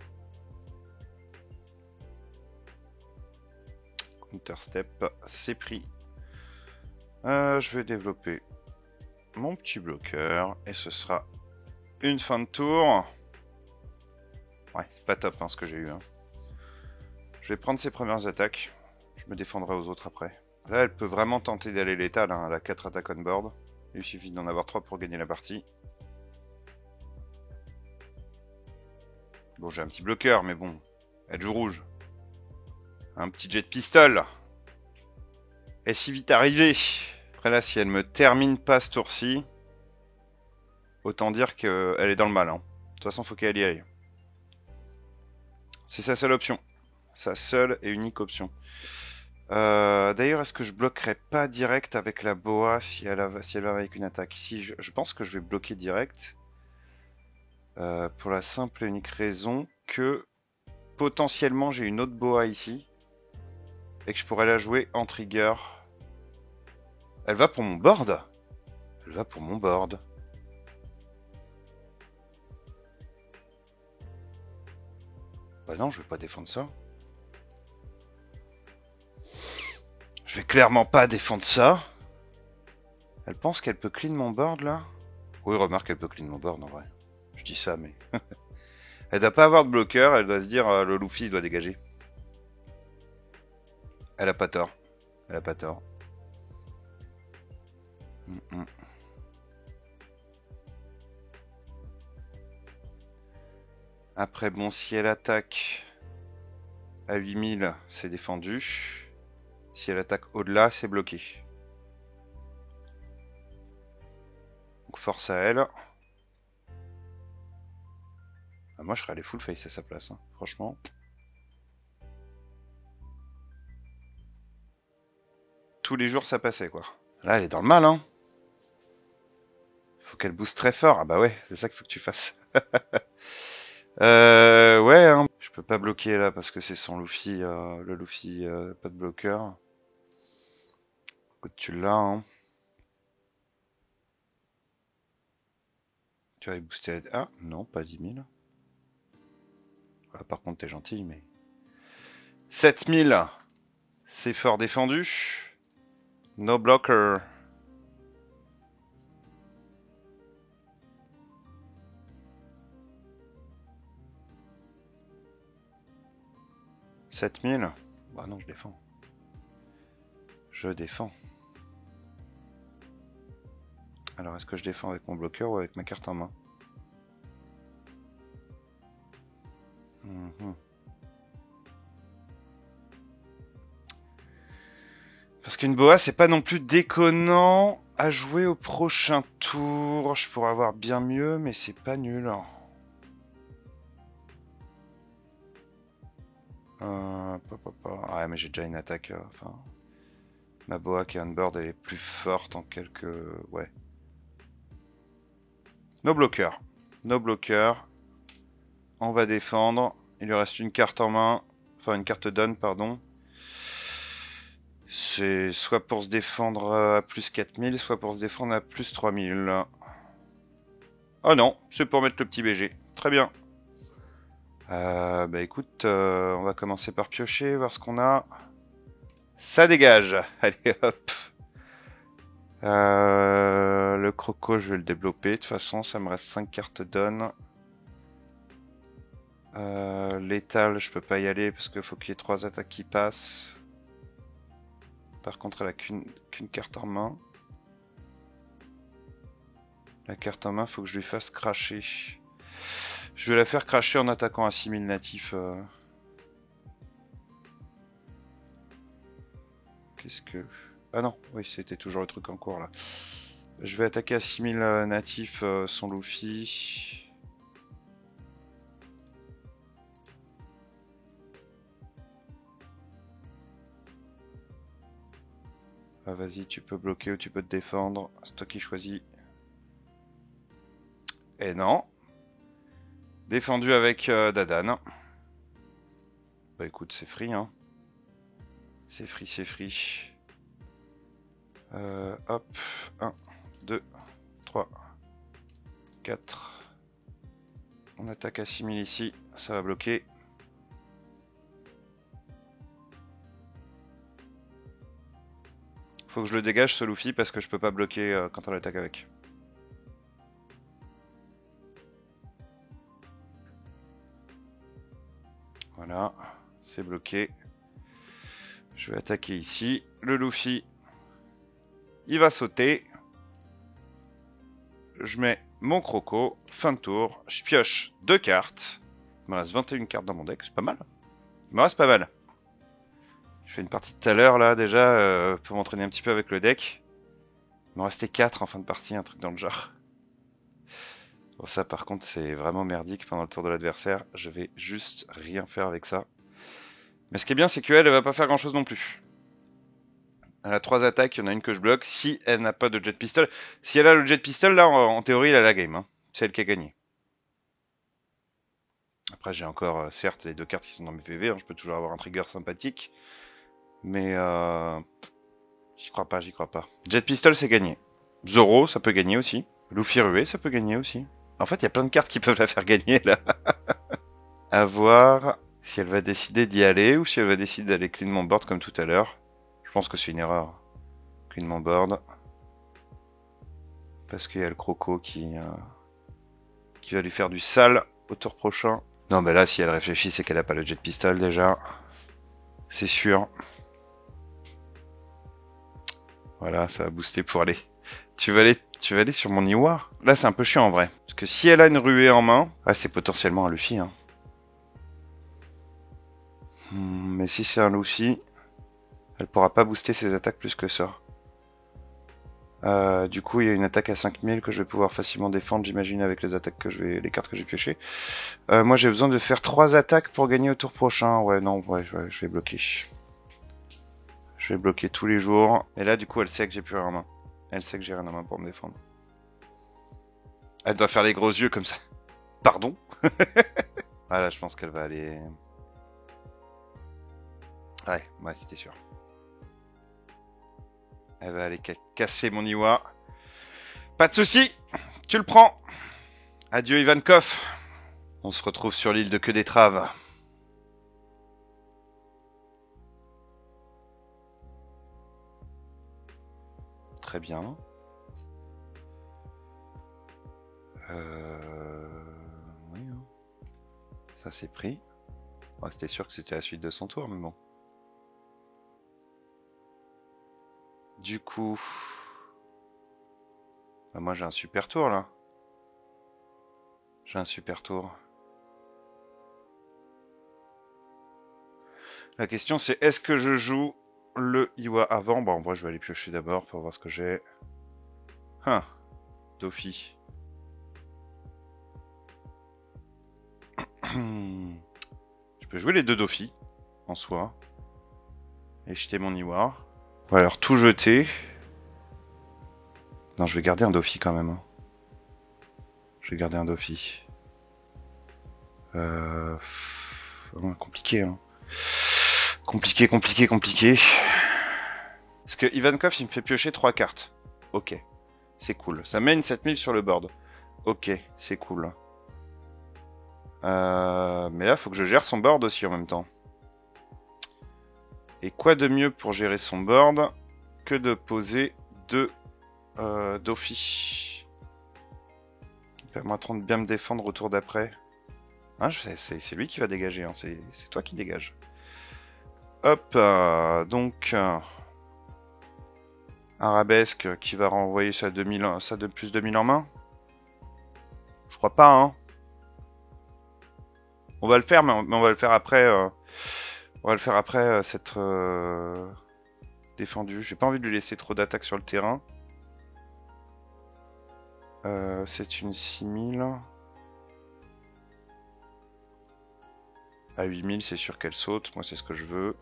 Counter step, c'est pris. Je vais développer mon petit bloqueur et ce sera une fin de tour. Ouais, c'est pas top hein, ce que j'ai eu. Hein. Je vais prendre ses premières attaques. Je me défendrai aux autres après. Là, elle peut vraiment tenter d'aller létal. Hein. Elle a 4 attaques on board. Il suffit d'en avoir 3 pour gagner la partie. Bon, j'ai un petit bloqueur, mais bon. Elle joue rouge. Un petit jet pistol. Et si vite arrivé. Après là, si elle me termine pas ce tour-ci, autant dire qu'elle est dans le mal. Hein. De toute façon, faut qu'elle y aille. C'est sa seule option. Sa seule et unique option. D'ailleurs, est-ce que je bloquerai pas direct avec la boa si elle va avec une attaque? Si je pense que je vais bloquer direct. Pour la simple et unique raison que potentiellement j'ai une autre boa ici. Et que je pourrais la jouer en trigger. Elle va pour mon board? Elle va pour mon board. Bah non, je vais pas défendre ça. Je vais clairement pas défendre ça. Elle pense qu'elle peut clean mon board là? Oui, remarque, elle peut clean mon board en vrai. Je dis ça, mais... elle doit pas avoir de bloqueur, elle doit se dire le Luffy doit dégager. Elle a pas tort. Elle a pas tort. Après, bon, si elle attaque à 8000, c'est défendu. Si elle attaque au-delà, c'est bloqué. Donc force à elle. Ah, moi, je serais allé full face à sa place, hein. Franchement. Tous les jours, ça passait, quoi. Là, elle est dans le mal, hein. Faut qu'elle booste très fort. Ah bah ouais, c'est ça qu'il faut que tu fasses. Ouais, hein. Je peux pas bloquer là parce que c'est son Luffy, le Luffy, pas de bloqueur. Écoute, tu l'as, hein. Tu vas booster à... Ah, non, pas 10 000. Ah, par contre, t'es gentil, mais... 7 000. C'est fort défendu. No blocker. « 7000 ». Bah non, je défends. Je défends. Alors, est-ce que je défends avec mon bloqueur ou avec ma carte en main? Parce qu'une boa, c'est pas non plus déconnant à jouer au prochain tour. Je pourrais avoir bien mieux, mais c'est pas nul. Ouais, mais j'ai déjà une attaque. Enfin, ma boa qui est on board, elle est plus forte en quelques... Ouais. No bloqueur. No bloqueur. On va défendre. Il lui reste une carte en main. Enfin, une carte down, pardon. C'est soit pour se défendre à plus 4000, soit pour se défendre à plus 3000. Oh non, c'est pour mettre le petit BG. Très bien. Bah écoute, on va commencer par piocher, voir ce qu'on a. Ça dégage. Allez hop. Le croco, je vais le développer. De toute façon, ça me reste 5 cartes down. Létal, je peux pas y aller parce qu'il faut qu'il y ait 3 attaques qui passent. Par contre, elle a qu'une carte en main. La carte en main, faut que je lui fasse cracher. Je vais la faire cracher en attaquant à 6000 natifs. Qu'est-ce que... Ah non, oui, c'était toujours le truc en cours là. Je vais attaquer à 6000 natifs son Luffy. Ah, vas-y, tu peux bloquer ou tu peux te défendre. C'est toi qui choisis. Et non. Défendu avec Dadan. Bah écoute, c'est free, hein. C'est free, c'est free. Hop. 1, 2, 3, 4. On attaque à 6000 ici. Ça va bloquer. Faut que je le dégage ce Luffy parce que je peux pas bloquer quand on l'attaque avec. Voilà, c'est bloqué. Je vais attaquer ici. Le Luffy, il va sauter. Je mets mon croco. Fin de tour. Je pioche 2 cartes. Il me reste 21 cartes dans mon deck. C'est pas mal. Il me reste pas mal. Je fais une partie tout à l'heure là déjà pour m'entraîner un petit peu avec le deck. Il me restait 4 en fin de partie, un truc dans le genre. Bon, ça par contre c'est vraiment merdique pendant le tour de l'adversaire. Je vais juste rien faire avec ça. Mais ce qui est bien c'est qu'elle va pas faire grand chose non plus. Elle a 3 attaques, il y en a une que je bloque. Si elle n'a pas de jet pistol. Si elle a le jet pistol là en théorie elle a la game. Hein. C'est elle qui a gagné. Après j'ai encore certes les 2 cartes qui sont dans mes PV. Hein. Je peux toujours avoir un trigger sympathique. Mais j'y crois pas, j'y crois pas. Jet pistol c'est gagné. Zoro ça peut gagner aussi. Luffy rué ça peut gagner aussi. En fait il y a plein de cartes qui peuvent la faire gagner là. À voir si elle va décider d'y aller ou si elle va décider d'aller clean mon board comme tout à l'heure. Je pense que c'est une erreur. Clean mon board. Parce qu'il y a le croco qui va lui faire du sale au tour prochain. Non mais là si elle réfléchit c'est qu'elle a pas le jet pistol déjà. C'est sûr. Voilà, ça va booster pour aller. Tu vas aller sur mon Iwar. Là c'est un peu chiant en vrai. Parce que si elle a une ruée en main, ah c'est potentiellement un Luffy hein. Mais si c'est un Luffy, elle pourra pas booster ses attaques plus que ça. Du coup, il y a une attaque à 5000 que je vais pouvoir facilement défendre, j'imagine, avec les attaques les cartes que j'ai piochées. Moi, j'ai besoin de faire 3 attaques pour gagner au tour prochain. Ouais, non, ouais, je vais bloquer. Je vais bloquer tous les jours. Et là, du coup, elle sait que j'ai plus rien en main. Elle sait que j'ai rien en main pour me défendre. Elle doit faire les gros yeux comme ça. Pardon. Ah là, je pense qu'elle va aller... Ouais, c'était sûr. Elle va aller casser mon Iwa. Pas de soucis, tu le prends. Adieu Ivankov. On se retrouve sur l'île de Queue d'Étrave. Très bien. Oui, hein. Ça c'est pris. Ouais, c'était sûr que c'était la suite de son tour, mais bon. Du coup... Bah moi j'ai un super tour là. J'ai un super tour. La question c'est est-ce que je joue le Iwa avant? Bon en vrai je vais aller piocher d'abord pour voir ce que j'ai. Dofi. Je peux jouer les deux Dofi en soi. Et jeter mon Iwa. On va alors tout jeter. Non, je vais garder un Dofi quand même. Hein. Je vais garder un Dofi. Compliqué. Hein. Compliqué. Parce que Ivankov, il me fait piocher 3 cartes. Ok. C'est cool. Ça met une 7000 sur le board. Ok, c'est cool. Mais là, faut que je gère son board aussi en même temps. Et quoi de mieux pour gérer son board que de poser 2 Dofi qui permettront de bien me défendre au tour d'après. Hein, c'est lui qui va dégager, hein. C'est toi qui dégages. Hop, donc Arabesque qui va renvoyer ça de plus 2000 en main. Je crois pas, hein. On va le faire, mais on va le faire après. On va le faire après s'être défendu. J'ai pas envie de lui laisser trop d'attaques sur le terrain. C'est une 6000. À 8000, c'est sûr qu'elle saute. Moi, c'est ce que je veux.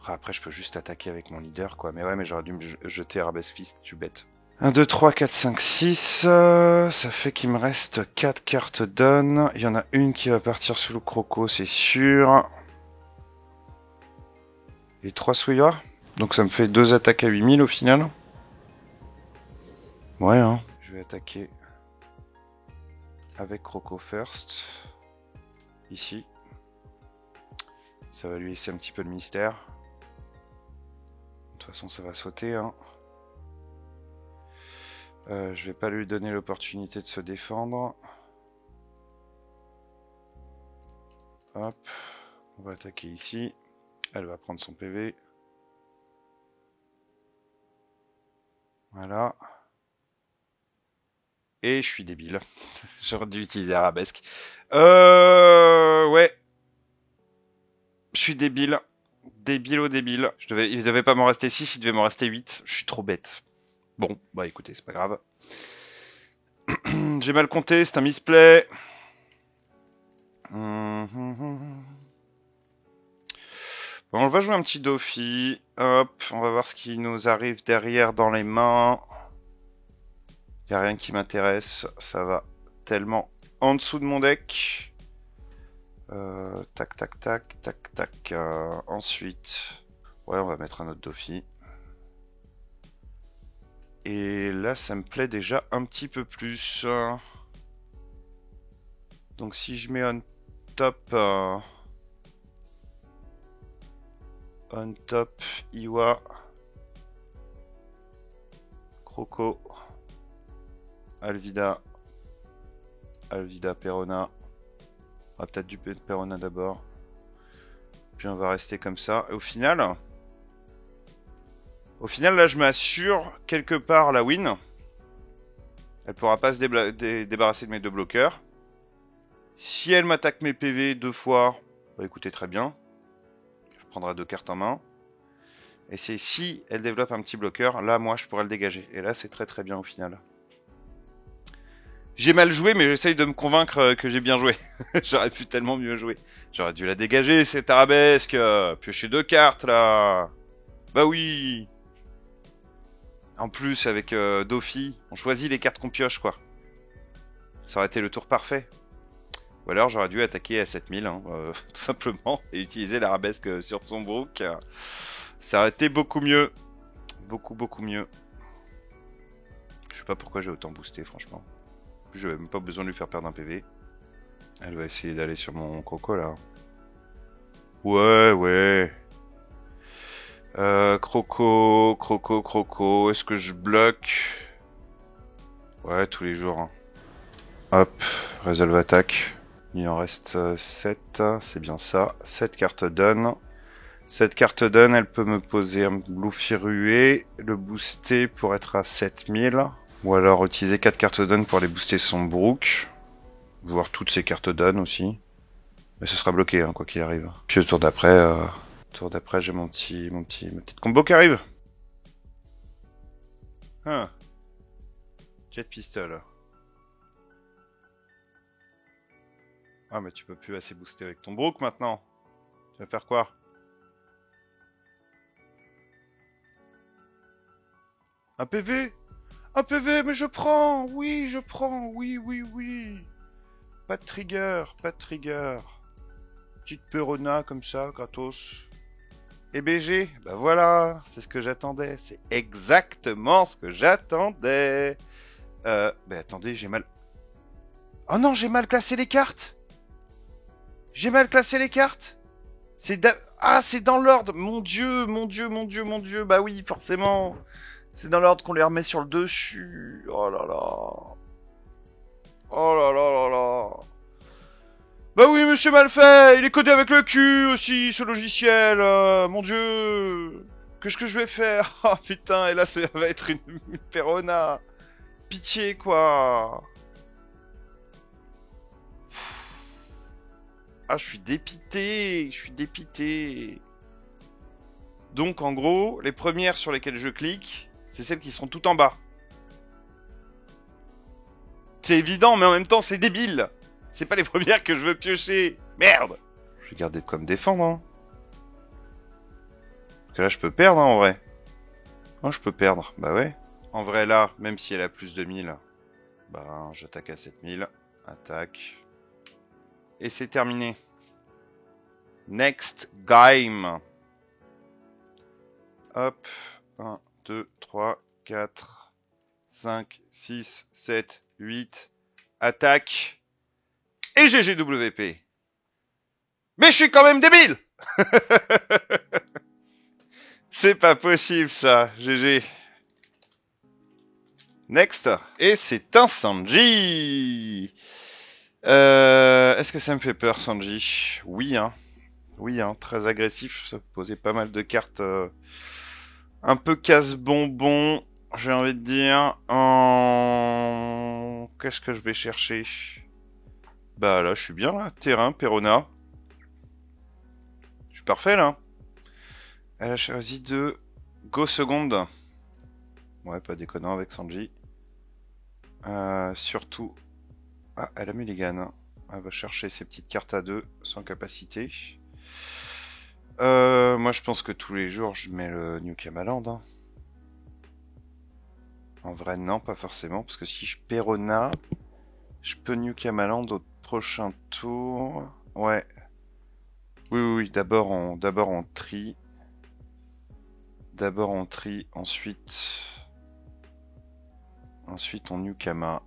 Après, je peux juste attaquer avec mon leader, quoi. Mais ouais, mais j'aurais dû me jeter Arabesque Fist, tu bête. 1, 2, 3, 4, 5, 6. Ça fait qu'il me reste 4 cartes down. Il y en a une qui va partir sous le croco, c'est sûr. Et 3 Souya. Donc ça me fait 2 attaques à 8000 au final. Ouais, hein. Je vais attaquer avec Croco first. Ici. Ça va lui laisser un petit peu de mystère. De toute façon, ça va sauter, hein. Je vais pas lui donner l'opportunité de se défendre. Hop. On va attaquer ici. Elle va prendre son PV. Voilà. Et je suis débile. J'aurais dû utiliser Arabesque. Ouais. Je suis débile. Débile. Il devait pas m'en rester 6, il devait m'en rester 8. Je suis trop bête. Bon, bah écoutez, c'est pas grave. J'ai mal compté, c'est un misplay. Bon, on va jouer un petit Dofi. Hop, on va voir ce qui nous arrive derrière dans les mains. Y a rien qui m'intéresse, ça va tellement en dessous de mon deck. Tac. Ensuite, ouais, on va mettre un autre Dofi. Et là, ça me plaît déjà un petit peu plus. Donc si je mets on top Iwa, Croco, Alvida, Perona. On va peut-être du Perona d'abord. Puis on va rester comme ça. Et au final, là, je m'assure quelque part la win. Elle pourra pas se débarrasser de mes 2 bloqueurs. Si elle m'attaque mes PV 2 fois, bah écoutez, très bien. Je prendrai 2 cartes en main. Et c'est si elle développe un petit bloqueur, là, moi, je pourrais le dégager. Et là, c'est très bien au final. J'ai mal joué, mais j'essaye de me convaincre que j'ai bien joué. J'aurais pu tellement mieux jouer. J'aurais dû la dégager, cette arabesque. Piocher 2 cartes, là. Bah oui. En plus, avec Dofi, on choisit les cartes qu'on pioche, quoi. Ça aurait été le tour parfait. Ou alors j'aurais dû attaquer à 7000, hein, tout simplement, et utiliser l'arabesque sur son brook. Ça aurait été beaucoup mieux. Beaucoup mieux. Je sais pas pourquoi j'ai autant boosté, franchement. Je n'avais même pas besoin de lui faire perdre un PV. Elle va essayer d'aller sur mon croco, là. Ouais. Croco. Est-ce que je bloque? Ouais, tous les jours. Hein. Hop, résolve attaque. Il en reste 7, c'est bien ça. 7 cartes done. Cette carte done, elle peut me poser un Luffy rué, le booster pour être à 7000. Ou alors utiliser 4 cartes done pour aller booster son Brook. Voir toutes ces cartes done aussi. Mais ce sera bloqué, hein, quoi qu'il arrive. Puis le tour d'après, j'ai ma petite combo qui arrive. Ah. Jet pistol. Ah mais tu peux plus assez booster avec ton Brook maintenant. Tu vas faire quoi? Un PV? Un PV, mais je prends! Oui, je prends! Oui! Pas de trigger. Petite Perona comme ça, gratos. Et BG? Bah voilà, c'est ce que j'attendais. C'est exactement ce que j'attendais. Bah attendez, j'ai mal... Oh non, j'ai mal classé les cartes! C'est dans l'ordre. Mon dieu. Bah oui, forcément. C'est dans l'ordre qu'on les remet sur le dessus. Oh là là. Bah oui, monsieur mal fait. Il est codé avec le cul aussi, ce logiciel. Mon dieu. Qu'est-ce que je vais faire? Oh putain, et là ça va être une Perona. Pitié quoi. Ah, je suis dépité. Donc en gros, les premières sur lesquelles je clique, c'est celles qui seront tout en bas. C'est évident, mais en même temps c'est débile. C'est pas les premières que je veux piocher. Merde. Je vais garder de quoi me défendre. Hein. Parce que là je peux perdre hein, en vrai. Oh, je peux perdre. Bah ouais. En vrai là, même si elle a plus de 1000, bah j'attaque à 7000. Attaque. Et c'est terminé. Next game. Hop. 1, 2, 3, 4, 5, 6, 7, 8. Attaque. Et GGWP. Mais je suis quand même débile. C'est pas possible ça, GG. Next. Et c'est un Sanji. Est-ce que ça me fait peur, Sanji? Oui, hein. Très agressif. Ça peut poser pas mal de cartes un peu casse-bonbon, j'ai envie de dire. Qu'est-ce que je vais chercher? Bah là, je suis bien là. Terrain, Perona. Je suis parfait là. Elle a choisi de Go Seconde. Ouais, pas déconnant avec Sanji. Surtout... Ah, elle a Mulligan. Elle va chercher ses petites cartes à 2 sans capacité. Moi je pense que tous les jours je mets le New Kamaland. Hein. En vrai non, pas forcément, parce que si je Perona, je peux New Kamaland au prochain tour. Ouais. Oui, d'abord on trie. Ensuite on New Kama.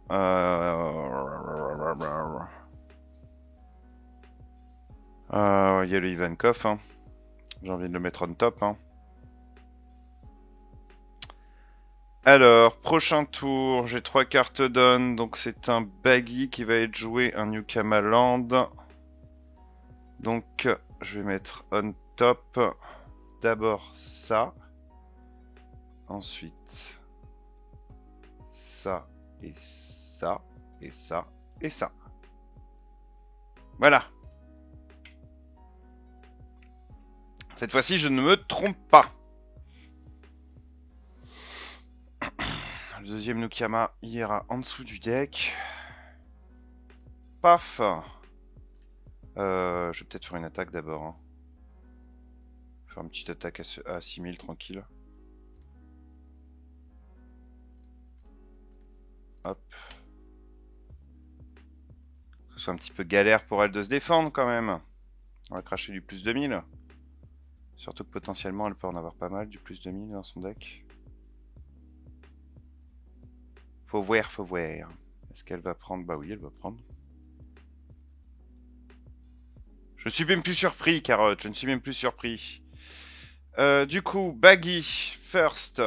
Il y a le Ivankov, hein. J'ai envie de le mettre on top. Hein. Alors, prochain tour, j'ai 3 cartes down, donc c'est un Baggy qui va être joué, un New Kamaland. Donc, je vais mettre on top. D'abord ça. Ensuite, ça, et ça, et ça, et ça. Voilà. Cette fois-ci, je ne me trompe pas. Le deuxième Nukama ira en dessous du deck. Paf. Je vais peut-être faire une attaque d'abord. Hein. Faire une petite attaque à 6000 tranquille. soit un petit peu galère pour elle de se défendre quand même. On va cracher du plus 2000. Surtout que potentiellement elle peut en avoir pas mal du plus 2000 dans son deck. Faut voir, faut voir. Est-ce qu'elle va prendre? Bah oui, elle va prendre. Je ne suis même plus surpris, Carotte, je ne suis même plus surpris. Du coup, Baggy, first.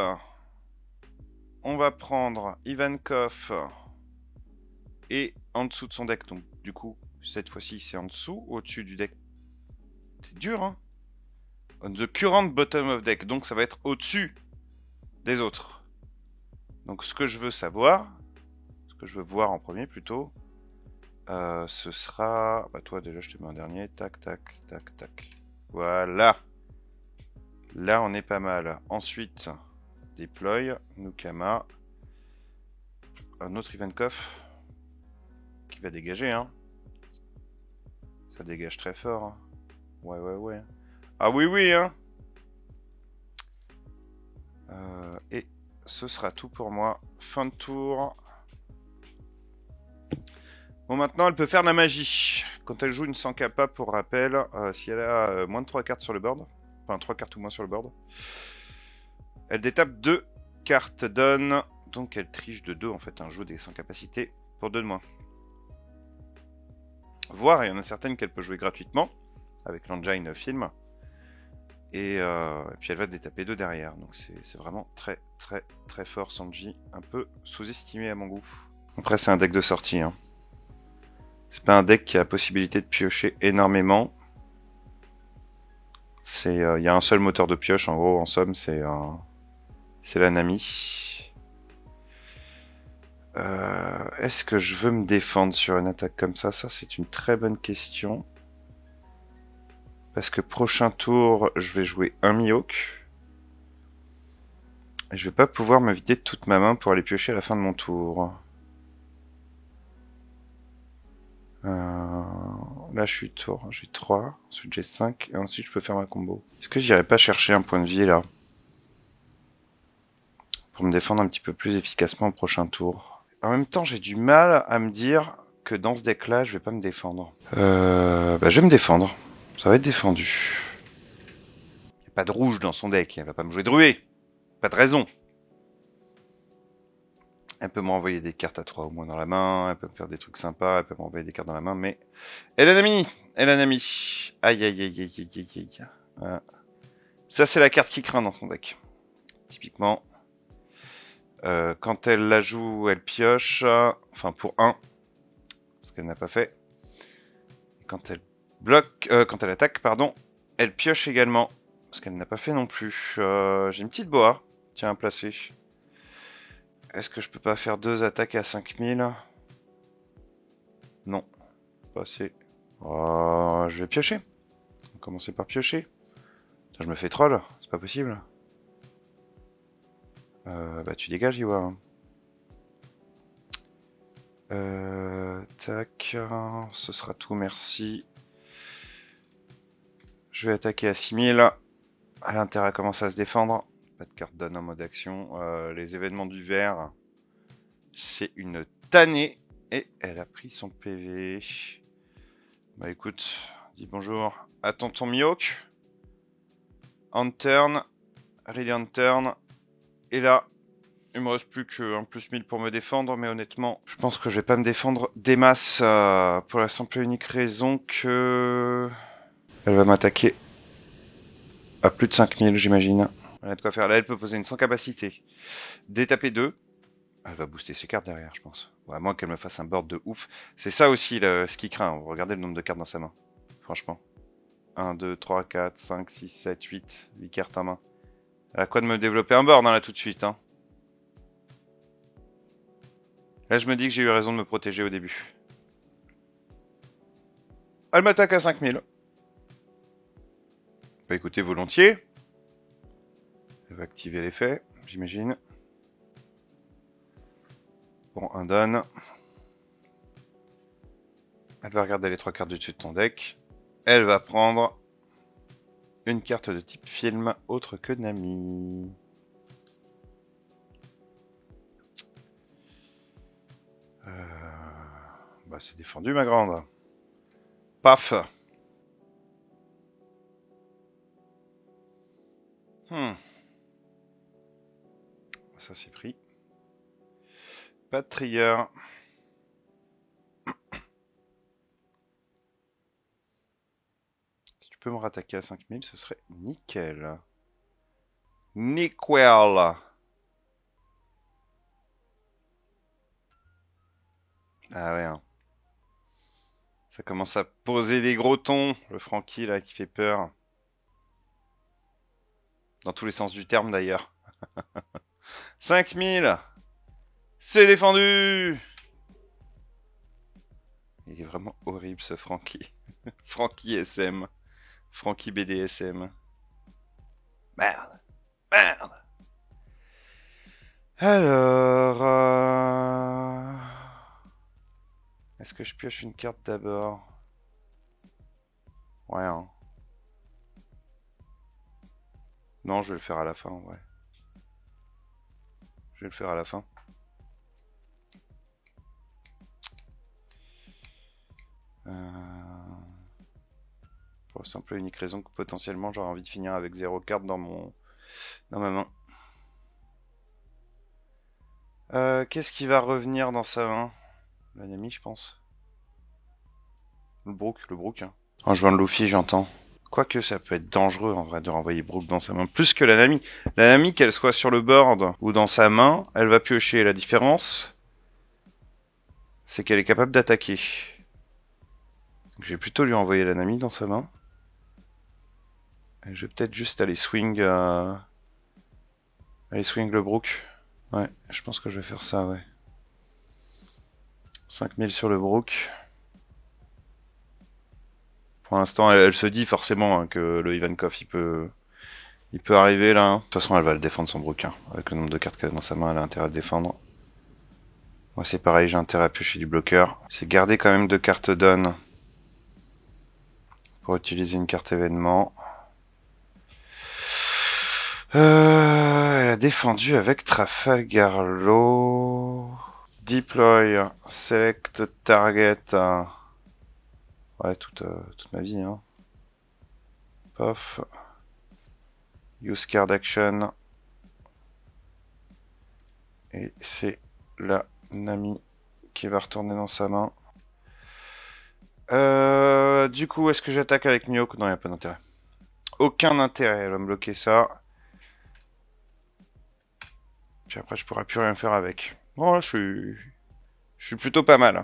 On va prendre Ivankov. Et en dessous de son deck, donc du coup, cette fois-ci c'est en dessous, au-dessus du deck. C'est dur, hein? On the current bottom of deck, donc ça va être au-dessus des autres. Donc ce que je veux savoir, ce que je veux voir en premier plutôt, ce sera... Bah toi déjà je te mets en dernier, tac, tac, tac, tac. Voilà. Là on est pas mal. Ensuite, deploy, Nukama, un autre Ivankov qui va dégager, hein. Ça dégage très fort, hein. Ouais, ouais, ouais. Ah oui, oui, hein. Et ce sera tout pour moi. Fin de tour. Bon, maintenant, elle peut faire de la magie. Quand elle joue une 100 kappa, pour rappel, si elle a moins de 3 cartes sur le board, enfin 3 cartes ou moins sur le board, elle détape 2 cartes donne. Donc elle triche de 2 en fait, un jeu des 100 capacités pour 2 de moins. Voire, il y en a certaines qu'elle peut jouer gratuitement, avec l'engine film. Et puis elle va détaper 2 derrière. Donc c'est vraiment très très très fort Sanji. Un peu sous-estimé à mon goût. Après c'est un deck de sortie, hein. C'est pas un deck qui a la possibilité de piocher énormément. C'est, y a un seul moteur de pioche en gros, en somme, c'est la Nami. Est-ce que je veux me défendre sur une attaque comme ça? Ça c'est une très bonne question. Parce que prochain tour, je vais jouer un Mihawk. Et je vais pas pouvoir me vider de toute ma main pour aller piocher à la fin de mon tour. Là je suis tour, j'ai 3, ensuite j'ai 5, et ensuite je peux faire ma combo. Est-ce que j'irai pas chercher un point de vie là? Pour me défendre un petit peu plus efficacement au prochain tour. En même temps j'ai du mal à me dire que dans ce deck là je vais pas me défendre. Bah je vais me défendre, ça va être défendu. Y a pas de rouge dans son deck, elle va pas me jouer drué. Pas de raison. Elle peut m'envoyer des cartes à 3 au moins dans la main, elle peut me faire des trucs sympas, elle peut m'envoyer des cartes dans la main, mais... Elle a un ami. Aïe, aïe, aïe, aïe, aïe, aïe, aïe. Voilà. Ça, c'est la carte qui craint dans son deck. Typiquement. Quand elle la joue, elle pioche. Enfin, pour 1. Ce qu'elle n'a pas fait. Et quand elle bloque... quand elle attaque, pardon. Elle pioche également. Ce qu'elle n'a pas fait non plus. J'ai une petite boa. Tiens, à placer. Est-ce que je peux pas faire 2 attaques à 5000? Non. Pas assez. Je vais piocher. On va commencer par piocher. Putain, je me fais troll. C'est pas possible. Bah tu dégages, Iwa. Tac. Ce sera tout, merci. Je vais attaquer à 6000. Elle a intérêt à commencer à se défendre. Pas de carte donne en mode action. Les événements du vert, c'est une tannée. Et elle a pris son PV. Bah écoute, dis bonjour. Attends ton Mihawk. On turn. Really on turn. Et là, il me reste plus qu'un plus 1000 pour me défendre. Mais honnêtement, je pense que je vais pas me défendre des masses. Pour la simple et unique raison que... Elle va m'attaquer à plus de 5000, j'imagine. Elle a de quoi faire. Là, elle peut poser une sans capacité. Détaper 2. Elle va booster ses cartes derrière, je pense. Ouais, à moins qu'elle me fasse un board de ouf. C'est ça aussi ce qui craint. Regardez le nombre de cartes dans sa main. Franchement. 1, 2, 3, 4, 5, 6, 7, 8. 8 cartes en main. Elle a quoi de me développer un board, hein, là, tout de suite. Hein. Là, je me dis que j'ai eu raison de me protéger au début. Elle m'attaque à 5000. Bah écoutez, volontiers. Elle va activer l'effet, j'imagine. Bon, un donne. Elle va regarder les 3 cartes du dessus de ton deck. Elle va prendre une carte de type film autre que Nami. Bah c'est défendu ma grande. Paf. Ça c'est pris. Pas de trigger. Si tu peux me rattaquer à 5000, ce serait nickel. Nickel. Ah ouais. Hein. Ça commence à poser des gros tons, le Francky là qui fait peur. Dans tous les sens du terme d'ailleurs. 5000. C'est défendu. Il est vraiment horrible ce Francky. Francky SM. Francky BDSM. Merde. Merde. Alors... Est-ce que je pioche une carte d'abord? Ouais, hein. Non, je vais le faire à la fin, en vrai. Je vais le faire à la fin. Pour la simple et unique raison que potentiellement j'aurais envie de finir avec 0 carte dans ma main. Qu'est-ce qui va revenir dans sa main? L'Anami, je pense. Le Brook. Hein. En jouant le Luffy, j'entends. Quoique ça peut être dangereux en vrai de renvoyer Brook dans sa main. Plus que l'Anami. L'Anami, qu'elle soit sur le board ou dans sa main, elle va piocher. La différence, c'est qu'elle est capable d'attaquer. Je vais plutôt lui envoyer l'Anami dans sa main. Et je vais peut-être juste aller swing le Brook. Ouais, je pense que je vais faire ça, ouais. 5000 sur le Brook. Pour l'instant, elle se dit forcément hein, que le Ivankov, il peut arriver là. Hein. De toute façon, elle va le défendre son Brook. Hein. Avec le nombre de cartes qu'elle a dans sa main, elle a intérêt à le défendre. Moi, c'est pareil, j'ai intérêt à piocher du bloqueur. C'est garder quand même 2 cartes down pour utiliser une carte événement. Elle a défendu avec Trafalgar Law. Deploy, select target. Ouais, toute ma vie. Hein. Pof. Use card action. Et c'est la Nami qui va retourner dans sa main. Du coup, est-ce que j'attaque avec Mihawk? Non, il n'y a pas d'intérêt. Aucun intérêt, elle va me bloquer ça. Puis après, je pourrais plus rien faire avec. Bon, là, je suis plutôt pas mal.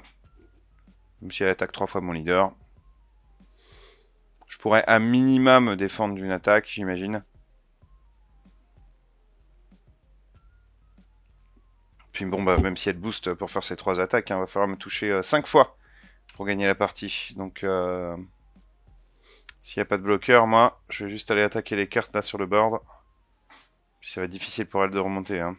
Même si elle attaque 3 fois mon leader. Je pourrais à minima me défendre d'une attaque, j'imagine. Puis bon, bah, même si elle booste pour faire ces 3 attaques, hein, va falloir me toucher 5 fois pour gagner la partie. Donc, s'il n'y a pas de bloqueur, moi, je vais juste aller attaquer les cartes là sur le board. Puis ça va être difficile pour elle de remonter. Hein.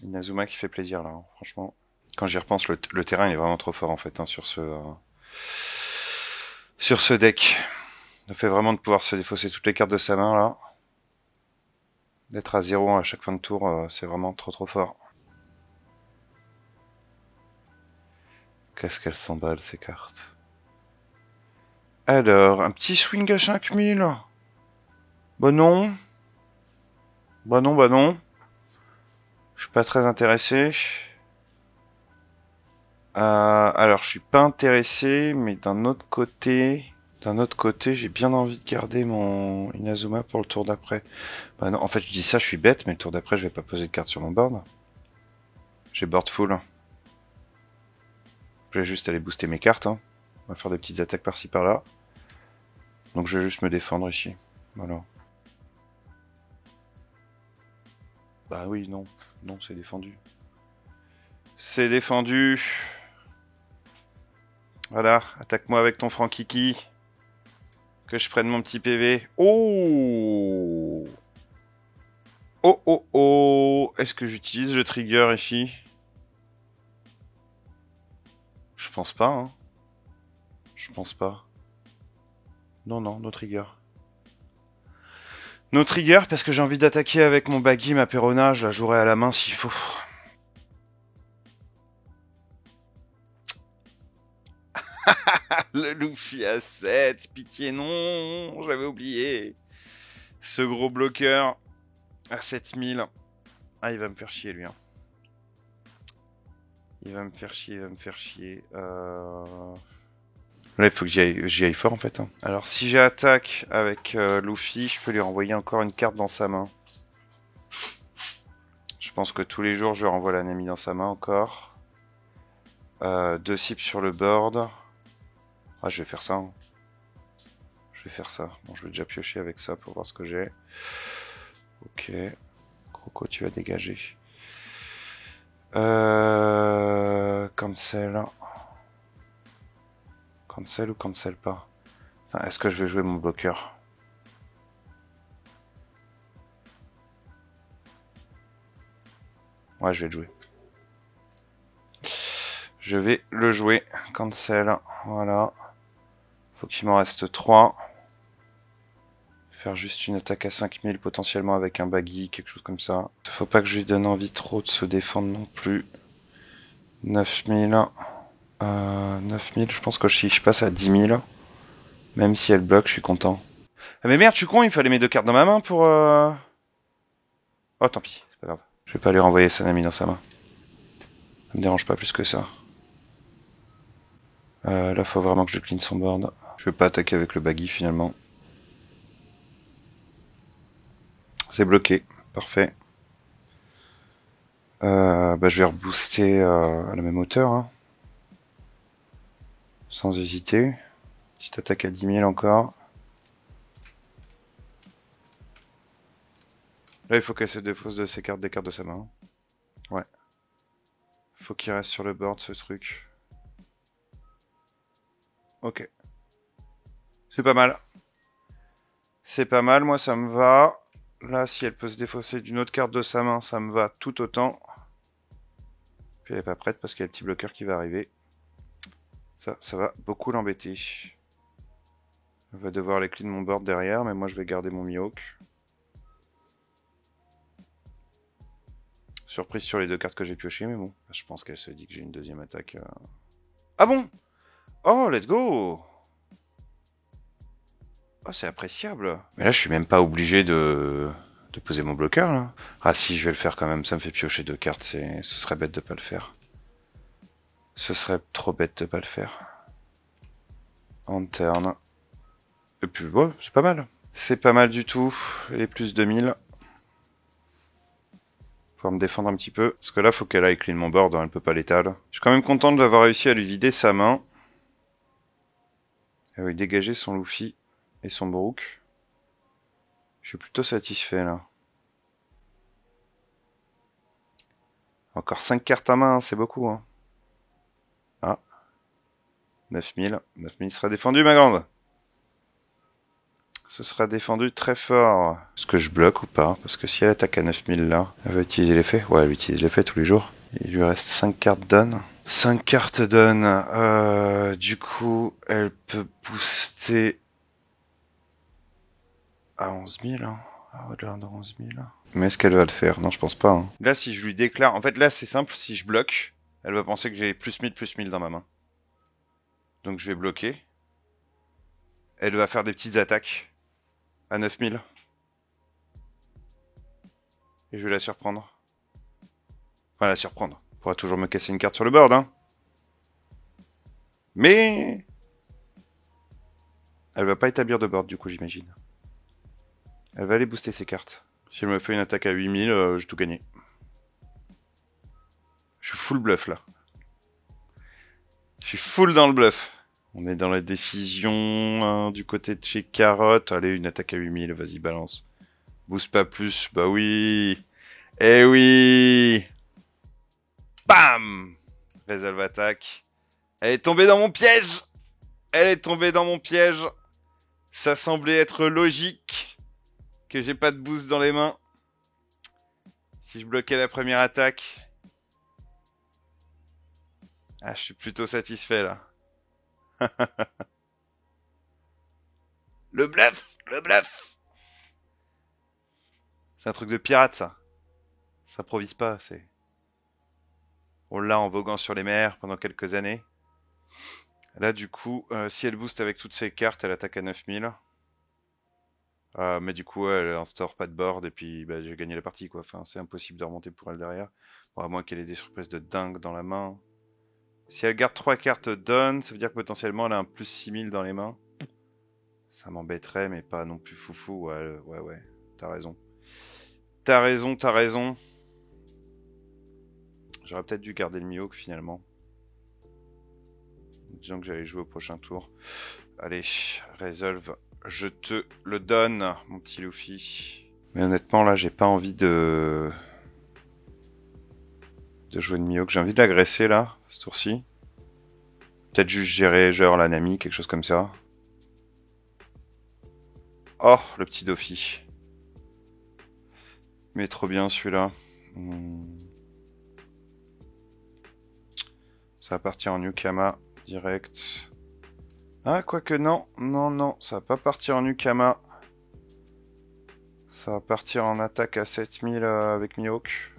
Inazuma qui fait plaisir là, hein, franchement. Quand j'y repense, le terrain est vraiment trop fort en fait hein, sur ce deck. Le fait vraiment de pouvoir se défausser toutes les cartes de sa main là. D'être à 0 à chaque fin de tour, c'est vraiment trop fort. Qu'est-ce qu'elles s'emballent ces cartes. Alors, un petit swing à 5000. Bah non. Bah non. Je suis pas très intéressé. Alors, je suis pas intéressé, mais d'un autre côté, j'ai bien envie de garder mon Inazuma pour le tour d'après. Bah non, en fait, je dis ça, je suis bête, mais le tour d'après, je vais pas poser de carte sur mon board. J'ai board full. Je vais juste aller booster mes cartes. Hein. On va faire des petites attaques par-ci par-là. Donc, je vais juste me défendre ici. Voilà. Bah oui, non. Non, c'est défendu. C'est défendu. Voilà, attaque-moi avec ton Frankiki. Que je prenne mon petit PV. Oh! Oh! Est-ce que j'utilise le trigger ici? Je pense pas, hein. Je pense pas. Non, no trigger. No trigger parce que j'ai envie d'attaquer avec mon baggy, ma Perona. Je la jouerai à la main s'il faut. Le Luffy à 7, pitié non, j'avais oublié. Ce gros bloqueur à 7000. Ah, il va me faire chier lui. Hein. Il va me faire chier. Là, il faut que j'y aille fort en fait. Hein. Alors, si j'attaque avec Luffy, je peux lui renvoyer encore une carte dans sa main. Je pense que tous les jours, je renvoie l'ennemi dans sa main encore. 2 cibles sur le board. Ah, je vais faire ça. Hein. Je vais faire ça. Bon, je vais déjà piocher avec ça pour voir ce que j'ai. Ok. Croco, tu vas dégager. Cancel. Cancel ou cancel pas? Est-ce que je vais jouer mon bloqueur? Ouais, je vais le jouer. Je vais le jouer. Cancel. Voilà. Faut qu'il m'en reste 3. Faire juste une attaque à 5000 potentiellement avec un baggy, quelque chose comme ça. Faut pas que je lui donne envie trop de se défendre non plus. 9000. 9000, je pense que si je passe à 10 000, même si elle bloque, je suis content. Ah mais merde, je suis con, il fallait mes 2 cartes dans ma main pour... Oh tant pis, c'est pas grave. Je vais pas lui renvoyer Sanami dans sa main. Ça me dérange pas plus que ça. Là, faut vraiment que je clean son board. Je vais pas attaquer avec le baggy finalement. C'est bloqué, parfait. Je vais rebooster à la même hauteur. Hein. Sans hésiter. Petite attaque à 10 000 encore. Là, il faut qu'elle se défausse de ses cartes, des cartes de sa main. Ouais. Faut qu'il reste sur le board, ce truc. Ok. C'est pas mal. C'est pas mal, moi ça me va. Là, si elle peut se défausser d'une autre carte de sa main, ça me va tout autant. Puis elle est pas prête parce qu'il y a le petit bloqueur qui va arriver. Ça va beaucoup l'embêter. Elle va devoir les clean mon board derrière, mais moi je vais garder mon Mihawk. Surprise sur les 2 cartes que j'ai piochées, mais bon. Je pense qu'elle se dit que j'ai une deuxième attaque. Ah bon? Oh, let's go! Oh, c'est appréciable. Mais là, je suis même pas obligé de poser mon bloqueur, là. Ah si, je vais le faire quand même. Ça me fait piocher 2 cartes. Ce serait bête de pas le faire. Ce serait trop bête de pas le faire. En turn. Et puis, ouais, c'est pas mal. C'est pas mal du tout. Les plus 2000. Faut me défendre un petit peu. Parce que là, faut qu'elle aille clean mon board. Hein, elle peut pas l'étaler. Je suis quand même content d'avoir réussi à lui vider sa main. Elle va lui dégager son Luffy et son Brook. Je suis plutôt satisfait, là. Encore 5 cartes à main, hein, c'est beaucoup. Hein. Ah. 9000. 9000 sera défendu, ma grande. Ce sera défendu très fort. Est-ce que je bloque ou pas? Parce que si elle attaque à 9000 là, elle va utiliser l'effet. Ouais, elle utilise l'effet tous les jours. Il lui reste 5 cartes down. 5 cartes down. Du coup, elle peut booster à 11 000. Hein. Au-delà de 11 000. Mais est-ce qu'elle va le faire? Non, je pense pas. Hein. Là, si je lui déclare... En fait, là, c'est simple. Si je bloque, elle va penser que j'ai plus 1000 dans ma main. Donc, je vais bloquer. Elle va faire des petites attaques à 9000. Et je vais la surprendre. Enfin, la surprendre. Elle pourra toujours me casser une carte sur le board, hein. Mais... elle va pas établir de board, du coup, j'imagine. Elle va aller booster ses cartes. Si elle me fait une attaque à 8000, j'ai tout gagné. Je suis full bluff, là. Je suis full dans le bluff. On est dans la décision hein, du côté de chez Carotte. Allez, une attaque à 8000, vas-y, balance. Boost pas plus, bah oui. Eh oui. Bam. Résolve attaque. Elle est tombée dans mon piège. Elle est tombée dans mon piège. Ça semblait être logique que j'ai pas de boost dans les mains. Si je bloquais la première attaque. Ah, je suis plutôt satisfait là. Le bluff, le bluff. C'est un truc de pirate ça. Ça improvise pas, c'est... On l'a en voguant sur les mers pendant quelques années. Là, du coup, si elle booste avec toutes ses cartes, elle attaque à 9000. Mais du coup, elle instaure pas de board et puis bah, j'ai gagné la partie quoi. Enfin, c'est impossible de remonter pour elle derrière. Bon, à moins qu'elle ait des surprises de dingue dans la main. Si elle garde 3 cartes donne, ça veut dire que potentiellement elle a un plus 6000 dans les mains. Ça m'embêterait, mais pas non plus foufou. Ouais, t'as raison. T'as raison, t'as raison. J'aurais peut-être dû garder le Mihawk finalement. Disons que j'allais jouer au prochain tour. Allez, Resolve, je te le donne, mon petit Luffy. Mais honnêtement, là, j'ai pas envie de jouer de Mihawk. J'ai envie de l'agresser, là, ce tour-ci. Peut-être juste gérer, genre, la Nami, quelque chose comme ça. Oh, le petit Dofi. Mais trop bien, celui-là. Ça va partir en Newkama, direct. Ah, quoique non. Non, ça va pas partir en Newkama. Ça va partir en attaque à 7000 avec Mihawk.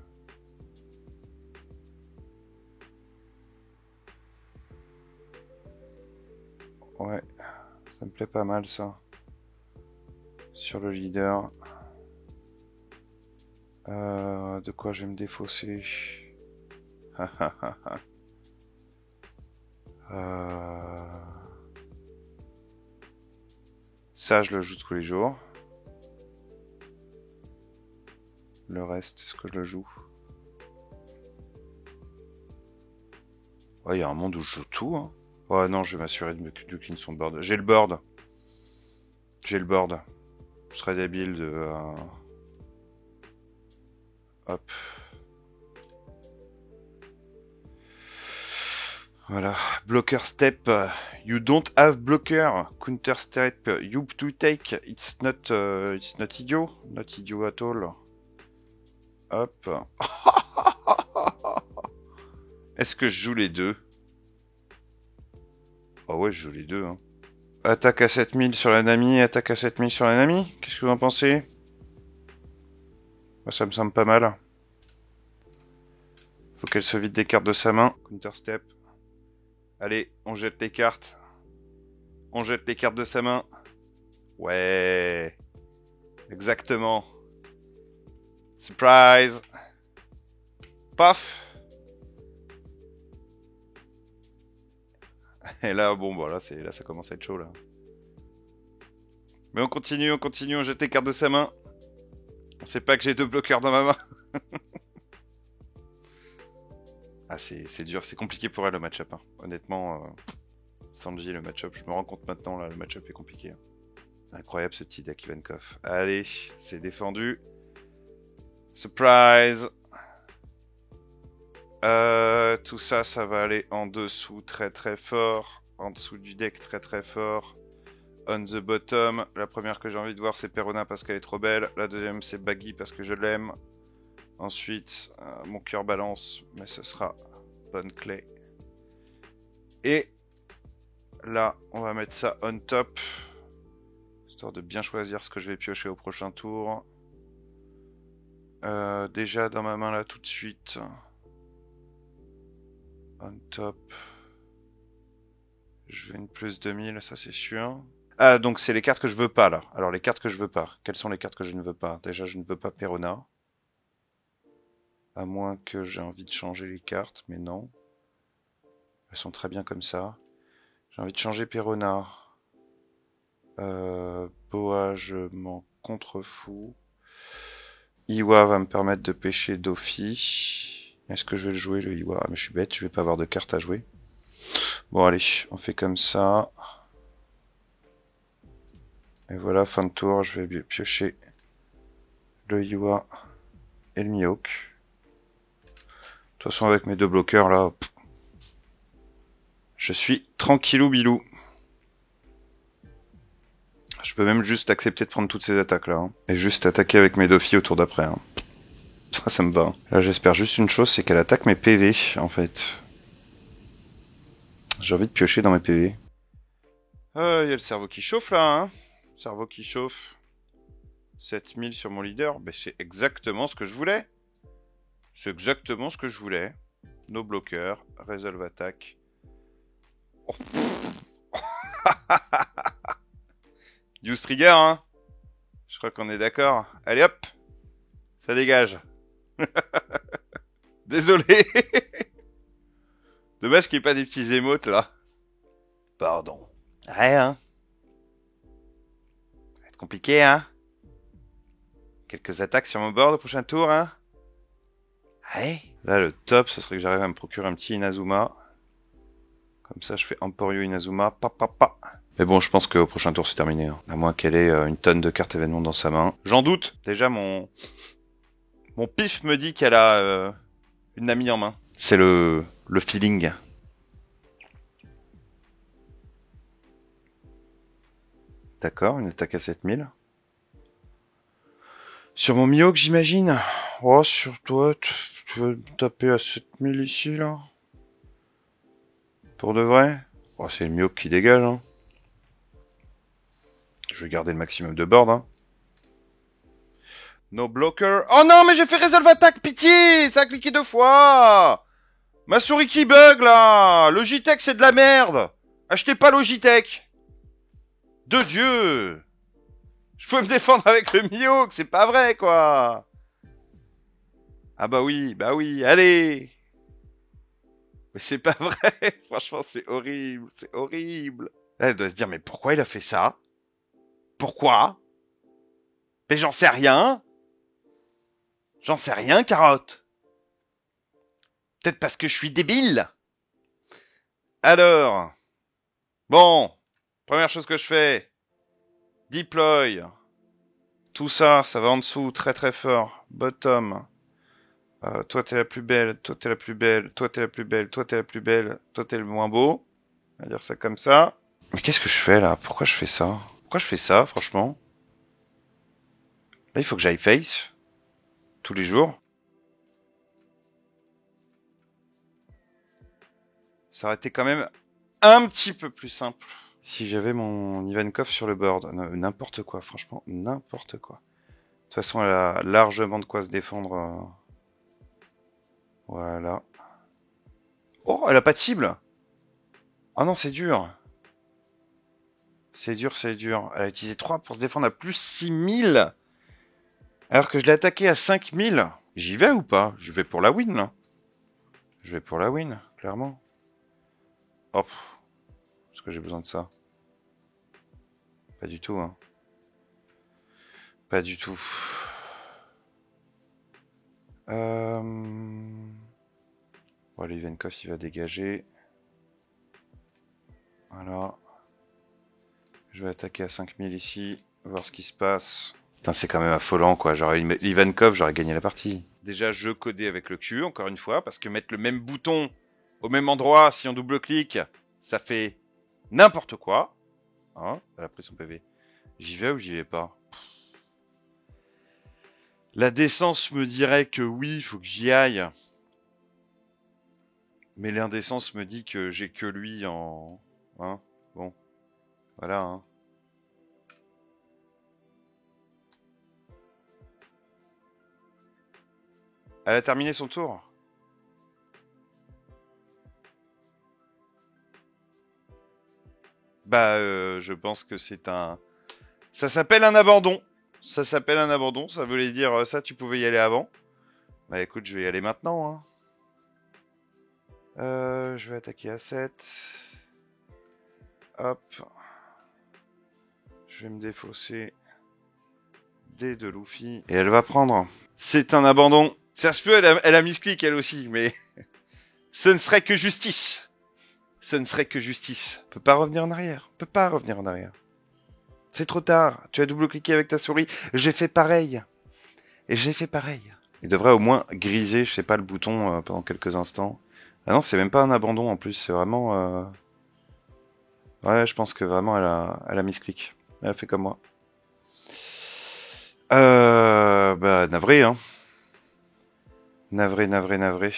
Ouais, ça me plaît pas mal ça. Sur le leader. De quoi je vais me défausser. Ça, je le joue tous les jours. Le reste, est-ce que je le joue? Ouais, il y a un monde où je joue tout. Hein. Ouais, non, je vais m'assurer de clean son board. J'ai le board. J'ai le board. Je serais débile de... Hop. Voilà. Blocker step. You don't have blocker. Counter step. You to take. It's not idiot. Not idiot at all. Hop. Est-ce que je joue les deux? Ah ouais, je joue les deux. Hein. Attaque à 7000 sur la Nami, attaque à 7000 sur la Nami. Qu'est-ce que vous en pensez? Ça me semble pas mal. Faut qu'elle se vide des cartes de sa main. Counter step. Allez, on jette les cartes. On jette les cartes de sa main. Ouais. Exactement. Surprise. Paf. Et là, bon, bah là, ça commence à être chaud, là. Mais on continue, on jette les cartes de sa main. On sait pas que j'ai deux bloqueurs dans ma main. Ah, c'est dur, c'est compliqué pour elle le match-up. Hein. Honnêtement, Sanji, le match-up, je me rends compte maintenant, là, le match-up est compliqué. Hein. Incroyable ce petit deck Ivankov. Allez, c'est défendu. Surprise. Tout ça, ça va aller en dessous très très fort. En dessous du deck très très fort. On the bottom. La première que j'ai envie de voir, c'est Perona parce qu'elle est trop belle. La deuxième, c'est Baggy parce que je l'aime. Ensuite, mon cœur balance, mais ce sera Bonne Clé. Et là, on va mettre ça on top. Histoire de bien choisir ce que je vais piocher au prochain tour. Déjà dans ma main là tout de suite. On top. Je veux une plus 2000, ça c'est sûr. Ah, donc c'est les cartes que je veux pas là. Alors les cartes que je veux pas. Quelles sont les cartes que je ne veux pas? Déjà, je ne veux pas Perona. À moins que j'ai envie de changer les cartes, mais non. Elles sont très bien comme ça. J'ai envie de changer Perona. Boa, je m'en contrefous. Iwa va me permettre de pêcher Dofi. Est-ce que je vais le jouer le Iwa? Ah, mais je suis bête, je vais pas avoir de cartes à jouer. Bon allez, on fait comme ça. Et voilà, fin de tour, je vais piocher le Iwa et le Mihawk. De toute façon, avec mes deux bloqueurs là, je suis tranquillou bilou. Je peux même juste accepter de prendre toutes ces attaques là. Hein, et juste attaquer avec mes Dofi au tour d'après. Hein. Ça me va. Hein. Là, j'espère juste une chose, c'est qu'elle attaque mes PV en fait. J'ai envie de piocher dans mes PV. Il y a le cerveau qui chauffe là. Hein. Cerveau qui chauffe. 7000 sur mon leader. Ben, c'est exactement ce que je voulais. C'est exactement ce que je voulais. Nos bloqueurs. Resolve attaque. Use trigger, hein. Je crois qu'on est d'accord. Allez hop, ça dégage. Désolé. Dommage qu'il n'y ait pas des petits émotes là. Pardon. Ouais, hein. Ça va être compliqué, hein. Quelques attaques sur mon board au prochain tour, hein. Ouais. Là, le top, ce serait que j'arrive à me procurer un petit Inazuma. Comme ça, je fais Emporio Inazuma. Pa, pa, pa. Mais bon, je pense qu'au prochain tour, c'est terminé. Hein. À moins qu'elle ait une tonne de cartes événements dans sa main. J'en doute. Déjà, mon pif me dit qu'elle a une Nami en main. C'est le feeling. D'accord, une attaque à 7000. Sur mon Mihawk, j'imagine. Oh, sur toi, tu veux taper à 7000 ici, là? Pour de vrai? Oh, c'est le Mihawk qui dégage, hein. Je vais garder le maximum de board, hein. No blocker. Oh non, mais j'ai fait Resolve Attack, pitié! Ça a cliqué 2 fois! Ma souris qui bug, là! Logitech, c'est de la merde! Achetez pas Logitech! De Dieu! Je peux me défendre avec le Mihawk, c'est pas vrai, quoi! Ah bah oui, allez! Mais c'est pas vrai! Franchement, c'est horrible, c'est horrible! Là, elle doit se dire, mais pourquoi il a fait ça? Pourquoi? Mais j'en sais rien! J'en sais rien, carotte! Peut-être parce que je suis débile? Alors, bon, première chose que je fais, deploy. Tout ça, ça va en dessous, très très fort. Bottom. Toi t'es la plus belle, toi t'es la plus belle, toi t'es la plus belle, toi t'es la plus belle, toi t'es le moins beau. On va dire ça comme ça. Mais qu'est-ce que je fais là? Pourquoi je fais ça? Pourquoi je fais ça, franchement? Là, il faut que j'aille face. Tous les jours. Ça aurait été quand même un petit peu plus simple. Si j'avais mon Ivankov sur le board. N'importe quoi, franchement, n'importe quoi. De toute façon, elle a largement de quoi se défendre. Voilà. Oh, elle a pas de cible. Ah non, c'est dur. C'est dur, c'est dur. Elle a utilisé 3 pour se défendre à plus 6000. Alors que je l'ai attaqué à 5000. J'y vais ou pas? Je vais pour la win, là. Je vais pour la win, clairement. Hop. Est-ce que j'ai besoin de ça? Pas du tout, hein. Pas du tout. Bon, l'Ivenkov, il va dégager. Voilà. Je vais attaquer à 5000 ici. Voir ce qui se passe. Putain, c'est quand même affolant, quoi. J'aurais Ivankov, j'aurais gagné la partie. Déjà, je codais avec le cul, encore une fois, parce que mettre le même bouton au même endroit, si on double-clique, ça fait n'importe quoi. Hein, elle a pris son PV. J'y vais ou j'y vais pas? La décence me dirait que oui, il faut que j'y aille. Mais l'indécence me dit que j'ai que lui en... Hein, bon. Voilà, hein. Elle a terminé son tour. Bah, je pense que c'est un... Ça s'appelle un abandon. Ça s'appelle un abandon. Ça voulait dire ça, tu pouvais y aller avant. Bah écoute, je vais y aller maintenant. Hein. Je vais attaquer à 7. Hop. Je vais me défausser des de Luffy. Et elle va prendre. C'est un abandon. Ça se peut, elle a misclick elle aussi, mais... Ce ne serait que justice. Ce ne serait que justice. On peut pas revenir en arrière. On peut pas revenir en arrière. C'est trop tard. Tu as double-cliqué avec ta souris. J'ai fait pareil. Et j'ai fait pareil. Il devrait au moins griser, je sais pas, le bouton pendant quelques instants. Ah non, c'est même pas un abandon en plus. C'est vraiment... Ouais, je pense que vraiment elle a misclick. Elle a fait comme moi. Bah, navré, hein. Navré, navré, navré.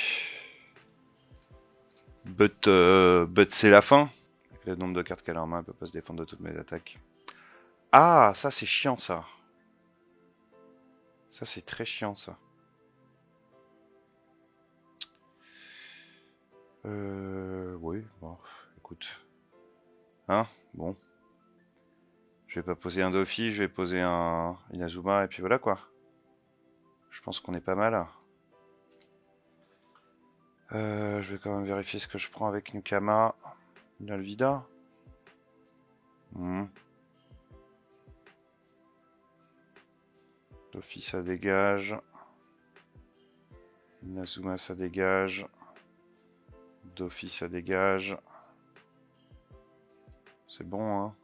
But c'est la fin. Avec le nombre de cartes qu'elle a en main, elle peut pas se défendre de toutes mes attaques. Ah, ça c'est chiant, ça. Ça c'est très chiant, ça. Oui, bon, écoute. Hein? Bon. Je vais pas poser un Dofi, je vais poser un Inazuma et puis voilà quoi. Je pense qu'on est pas mal. Je vais quand même vérifier ce que je prends avec Nukama. Une Alvida. Dofi ça dégage. Inazuma ça dégage. Dofi ça dégage. C'est bon hein.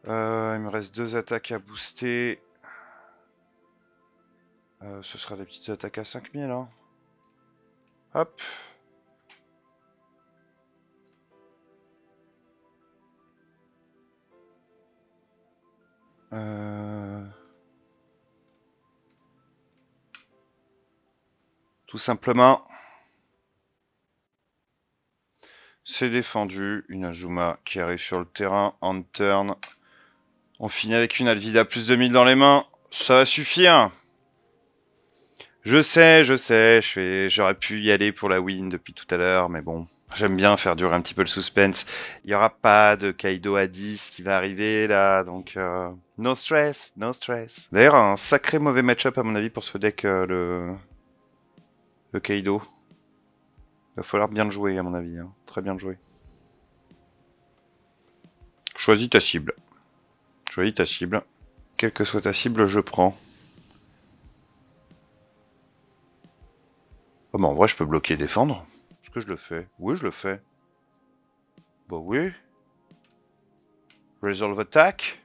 Il me reste 2 attaques à booster. Ce sera des petites attaques à 5000 hein. Hop. Tout simplement. C'est défendu. Une Azuma qui arrive sur le terrain. En turn. On finit avec une Alvida plus 2000 dans les mains. Ça va suffire. Je sais, j'aurais pu y aller pour la win depuis tout à l'heure, mais bon. J'aime bien faire durer un petit peu le suspense. Il y aura pas de Kaido à 10 qui va arriver là, donc no stress, no stress. D'ailleurs, un sacré mauvais match-up à mon avis pour ce deck, le Kaido. Il va falloir bien le jouer à mon avis, hein. Très bien le jouer. Choisis ta cible. Choisis ta cible. Quelle que soit ta cible, je prends. Oh, mais en vrai, je peux bloquer et défendre. Est-ce que je le fais? Oui, je le fais. Bah oui. Resolve attack.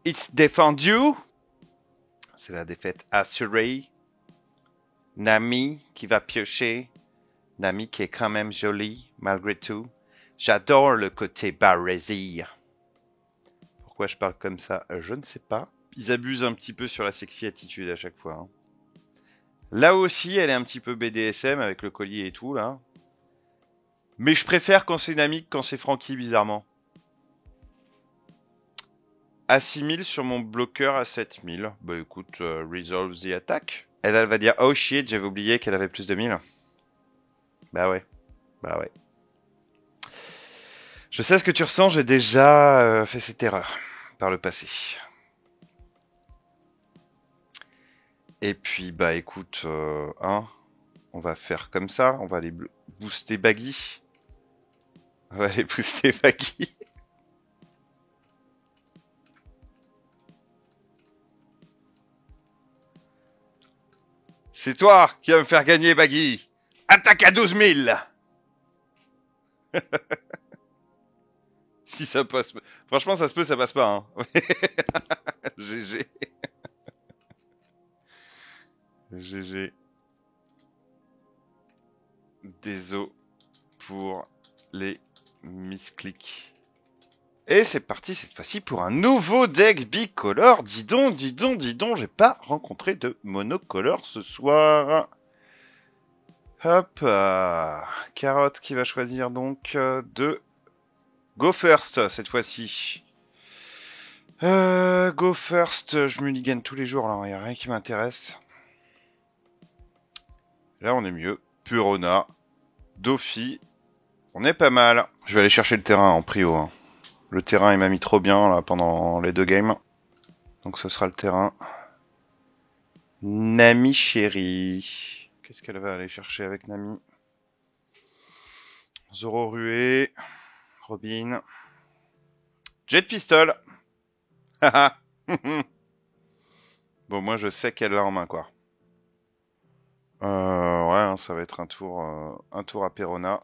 It's défendu. C'est la défaite assurée. Nami qui va piocher. Nami qui est quand même jolie, malgré tout. J'adore le côté Barresi. Pourquoi je parle comme ça? Je ne sais pas. Ils abusent un petit peu sur la sexy attitude à chaque fois. Hein. Là aussi, elle est un petit peu BDSM avec le collier et tout, là. Mais je préfère quand c'est Nami que quand c'est Frankie, bizarrement. À 6000 sur mon bloqueur à 7000. Bah écoute, resolve the attack. Elle va dire, oh shit, j'avais oublié qu'elle avait plus de 1000. Bah ouais. Bah ouais. Je sais ce que tu ressens, j'ai déjà fait cette erreur par le passé. Et puis bah écoute, on va faire comme ça, on va aller booster Baggy. On va aller booster Baggy. C'est toi qui vas me faire gagner Baggy. Attaque à 12 000. Si ça passe. Franchement, ça se peut, ça passe pas. Hein. GG. GG. Désolé pour les misclics. Et c'est parti cette fois-ci pour un nouveau deck bicolore. Dis donc, j'ai pas rencontré de monocolore ce soir. Hop, Carotte qui va choisir donc de Go First cette fois-ci. Go First, je mulligan tous les jours là, il n'y a rien qui m'intéresse. Là on est mieux. Purona, Dofi, on est pas mal. Je vais aller chercher le terrain en prio. Hein. Le terrain il m'a mis trop bien là pendant les 2 games. Donc ce sera le terrain. Nami chérie. Qu'est-ce qu'elle va aller chercher avec Nami? Zoro Rué. Robin. Jet Pistol. Bon, moi je sais qu'elle l'a en main quoi. Ouais, hein, ça va être un tour à Perona.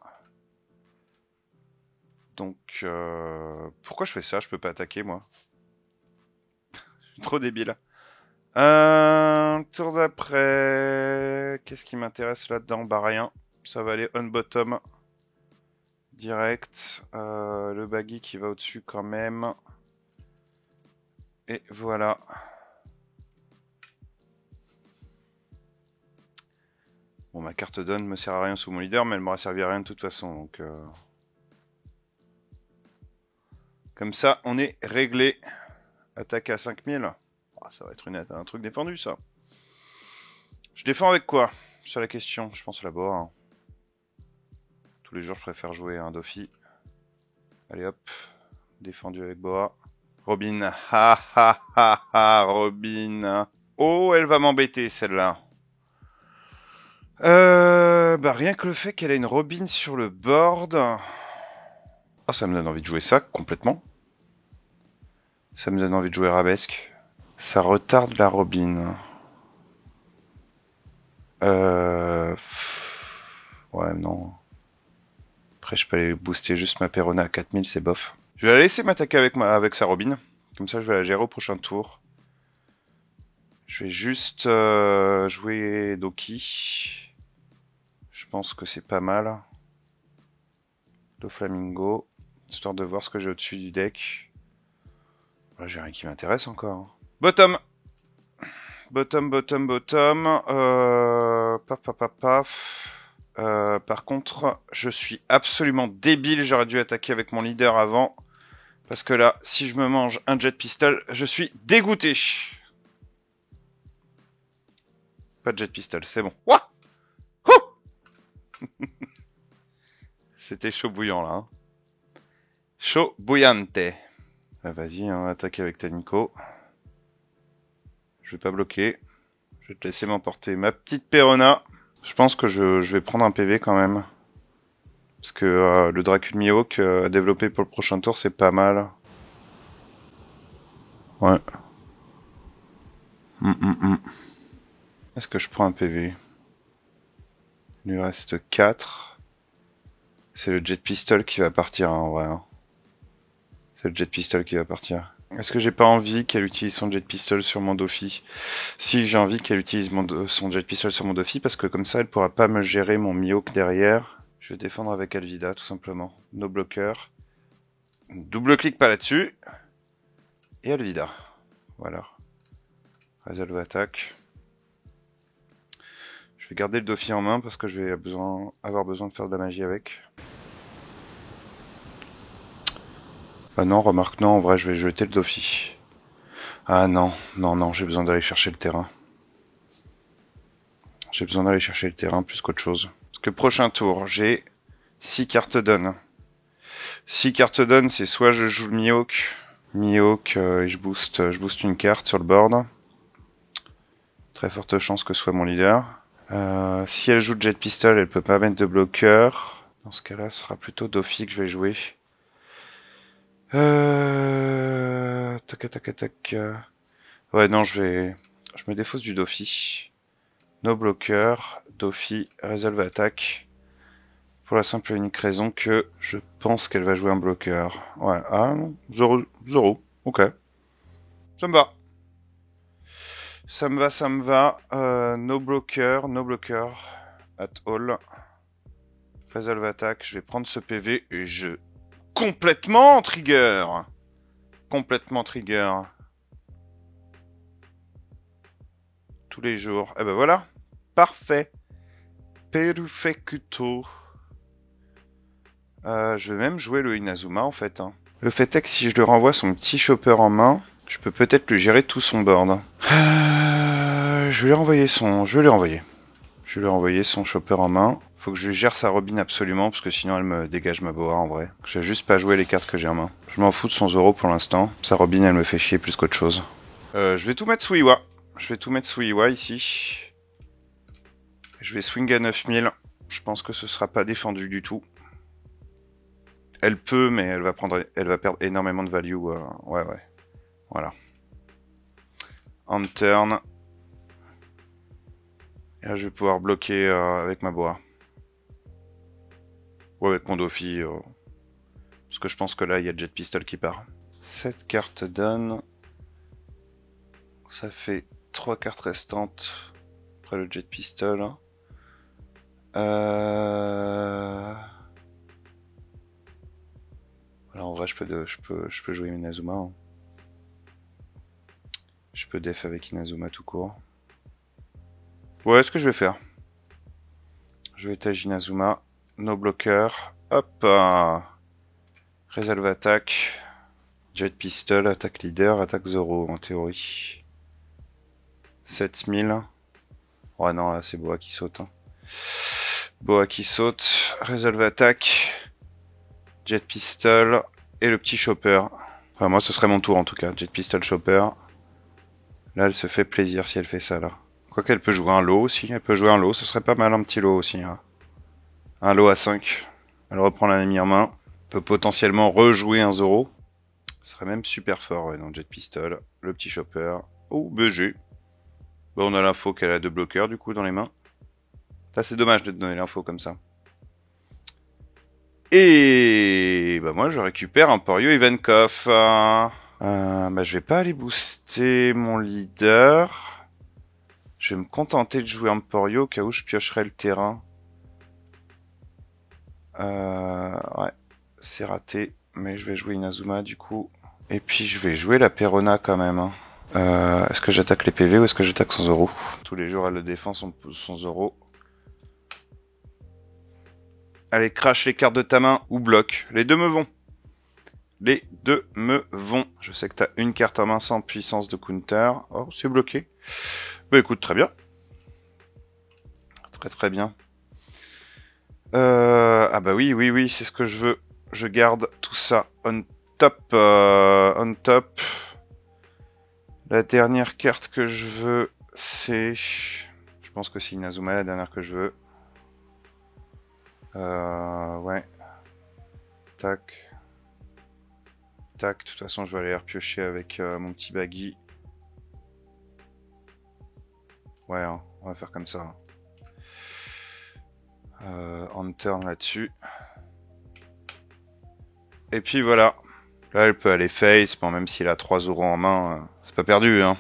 Donc, pourquoi je fais ça? Je peux pas attaquer moi. Je suis trop débile. Tour d'après. Qu'est-ce qui m'intéresse là-dedans? Bah rien. Ça va aller on bottom. Direct. Le baggy qui va au-dessus quand même. Et voilà. Bon, ma carte donne me sert à rien sous mon leader, mais elle m'aura servi à rien de toute façon. Donc, comme ça, on est réglé. Attaque à 5000. Oh, ça va être un truc défendu, ça. Je défends avec quoi? C'est la question. Je pense là-bas. Hein. Tous les jours, je préfère jouer un Dofi. Allez hop. Défendu avec Boa. Robin. Ha ha ha ha. Robin. Oh, elle va m'embêter celle-là. Bah rien que le fait qu'elle ait une Robin sur le board. Oh, ça me donne envie de jouer ça complètement. Ça me donne envie de jouer Arabesque. Ça retarde la Robin. Ouais, non. Après, je peux aller booster juste ma Perona à 4000, c'est bof. Je vais la laisser m'attaquer avec sa Robin. Comme ça, je vais la gérer au prochain tour. Je vais juste jouer Doki. Je pense que c'est pas mal. Le Flamingo. Histoire de voir ce que j'ai au-dessus du deck. Là, j'ai rien qui m'intéresse encore. Bottom. Bottom. Paf, paf, paf, paf. Par contre, je suis absolument débile. J'aurais dû attaquer avec mon leader avant. Parce que là, si je me mange un jet pistol, je suis dégoûté. Pas de jet pistol, c'est bon. Ouah. C'était chaud bouillant là. Hein. Chaud bouillante. Bah, vas-y, hein, attaque avec ta Nico. Je vais pas bloquer. Je vais te laisser m'emporter ma petite Perona. Je pense que je vais prendre un PV quand même. Parce que le Dracul Mihawk à développer pour le prochain tour, c'est pas mal. Ouais. Est-ce que je prends un PV? Il lui reste 4. C'est le Jet Pistol qui va partir hein, en vrai. Hein. C'est le Jet Pistol qui va partir. Est-ce que j'ai pas envie qu'elle utilise son Jet Pistol sur mon Dofi? Si, j'ai envie qu'elle utilise son Jet Pistol sur mon Dofi parce que comme ça, elle pourra pas me gérer mon Mihawk derrière. Je vais défendre avec Alvida, tout simplement. No bloqueur. Double clic pas là-dessus. Et Alvida. Voilà. Résolve attaque. Je vais garder le Dofi en main parce que je vais avoir besoin de faire de la magie avec. Ah non, remarque, non, en vrai, je vais jeter le Dofi. Ah non, j'ai besoin d'aller chercher le terrain. J'ai besoin d'aller chercher le terrain plus qu'autre chose. Parce que prochain tour, j'ai 6 cartes donne. 6 cartes donne, c'est soit je joue le Mihawk. Mihawk, et je booste une carte sur le board. Très forte chance que ce soit mon leader. Si elle joue Jet Pistol, elle peut pas mettre de bloqueur. Dans ce cas-là, ce sera plutôt Dofi que je vais jouer. Tac. Ouais, non, je me défausse du Dofi. No bloqueur, Dofi, résolve attaque. Pour la simple et unique raison que je pense qu'elle va jouer un bloqueur. Ouais, ah non, 0, ok. Ça me va. Ça me va. No bloqueur at all. Résolve attaque, je vais prendre ce PV et je... Complètement trigger. Tous les jours. Eh ben voilà. Parfait. Perfecto. Je vais même jouer le Inazuma en fait. Hein. Le fait est que si je lui renvoie son petit chopper en main, je peux peut-être lui gérer tout son board. Je vais lui renvoyer son chopper en main. Faut que je lui gère sa Robin absolument parce que sinon elle me dégage ma Boa en vrai. Je vais juste pas jouer les cartes que j'ai en main. Je m'en fous de son Zoro pour l'instant. Sa Robin elle me fait chier plus qu'autre chose. Je vais tout mettre sous Iwa. Ici. Je vais swing à 9000. Je pense que ce sera pas défendu du tout. Elle peut, mais elle va perdre énormément de value. Ouais. Voilà. On turn. Et là, je vais pouvoir bloquer avec ma Boa. Ou avec mon Dofi. Parce que je pense que là, il y a Jet Pistol qui part. Cette carte donne. Ça fait 3 cartes restantes. Après le Jet Pistol. Alors en vrai, je peux jouer Inazuma. Hein. Je peux def avec Inazuma tout court. Ouais, ce que je vais faire. Je vais étage Inazuma. No bloqueur. Hop. Résolve attaque. Jet Pistol, attaque leader, attaque Zoro en théorie. 7000. Ouais non, là c'est Boa qui saute. Hein. Boa qui saute. Résolve attaque. Jet Pistol. et le petit Chopper. Enfin, moi, ce serait mon tour en tout cas. Jet Pistol Chopper. Là, elle se fait plaisir si elle fait ça, là. Quoique, elle peut jouer un lot aussi. Elle peut jouer un lot. Ce serait pas mal un petit lot aussi. Hein. Un lot à 5. Elle reprend l'ennemi en main. Peut potentiellement rejouer un Zoro. Ce serait même super fort, ouais, dans Jet Pistol. Le petit Chopper. Oh, BG. Bon, on a l'info qu'elle a 2 bloqueurs, du coup, dans les mains. Ça, c'est dommage de te donner l'info comme ça. Et bah moi je récupère Emporio Ivankov. Bah je vais pas aller booster mon leader. Je vais me contenter de jouer Emporio au cas où je piocherai le terrain. Ouais, c'est raté. Mais je vais jouer Inazuma du coup. Et puis je vais jouer la Perona quand même. Hein. Est-ce que j'attaque les PV ou est-ce que j'attaque son Zoro? Tous les jours elle le défend son Zoro. Allez, crache les cartes de ta main ou bloque. Les deux me vont. Les deux me vont. Je sais que t'as une carte en main sans puissance de counter. Oh, c'est bloqué. Bah écoute, très bien. Très très bien. Ah bah oui, c'est ce que je veux. Je garde tout ça on top. On top. La dernière carte que je veux, c'est... Je pense que c'est Inazuma la dernière que je veux. Ouais. Tac. Tac. De toute façon, je vais aller repiocher avec mon petit baggy. Ouais, hein, on va faire comme ça. On turn là-dessus. Et puis voilà. Là, elle peut aller face. Bon, même s'il a 3 euros en main, c'est pas perdu. Hein.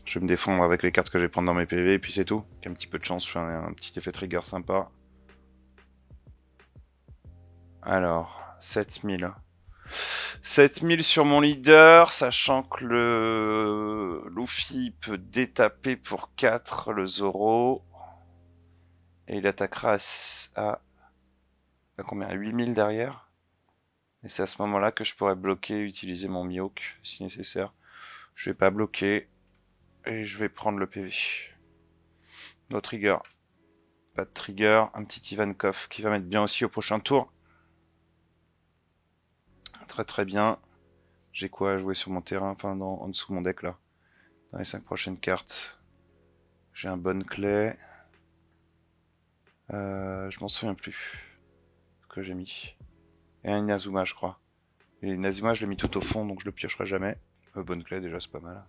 Je vais me défendre avec les cartes que je vais prendre dans mes PV. Et puis c'est tout. Avec un petit peu de chance, je fais un petit effet trigger sympa. Alors, 7000. 7000 sur mon leader, sachant que le Luffy peut détaper pour 4 le Zoro. Et il attaquera à combien? 8000 derrière. Et c'est à ce moment-là que je pourrais bloquer et utiliser mon Mihawk si nécessaire. Je vais pas bloquer. Et je vais prendre le PV. No trigger. Pas de trigger. Un petit Ivankov qui va mettre bien aussi au prochain tour. Très très bien. J'ai quoi à jouer sur mon terrain, enfin en dessous de mon deck là. Dans les 5 prochaines cartes. J'ai un Bonne Clé. Je m'en souviens plus. Ce que j'ai mis. Et un Inazuma je crois. Et Inazuma je l'ai mis tout au fond donc je le piocherai jamais. Bonne Clé déjà c'est pas mal.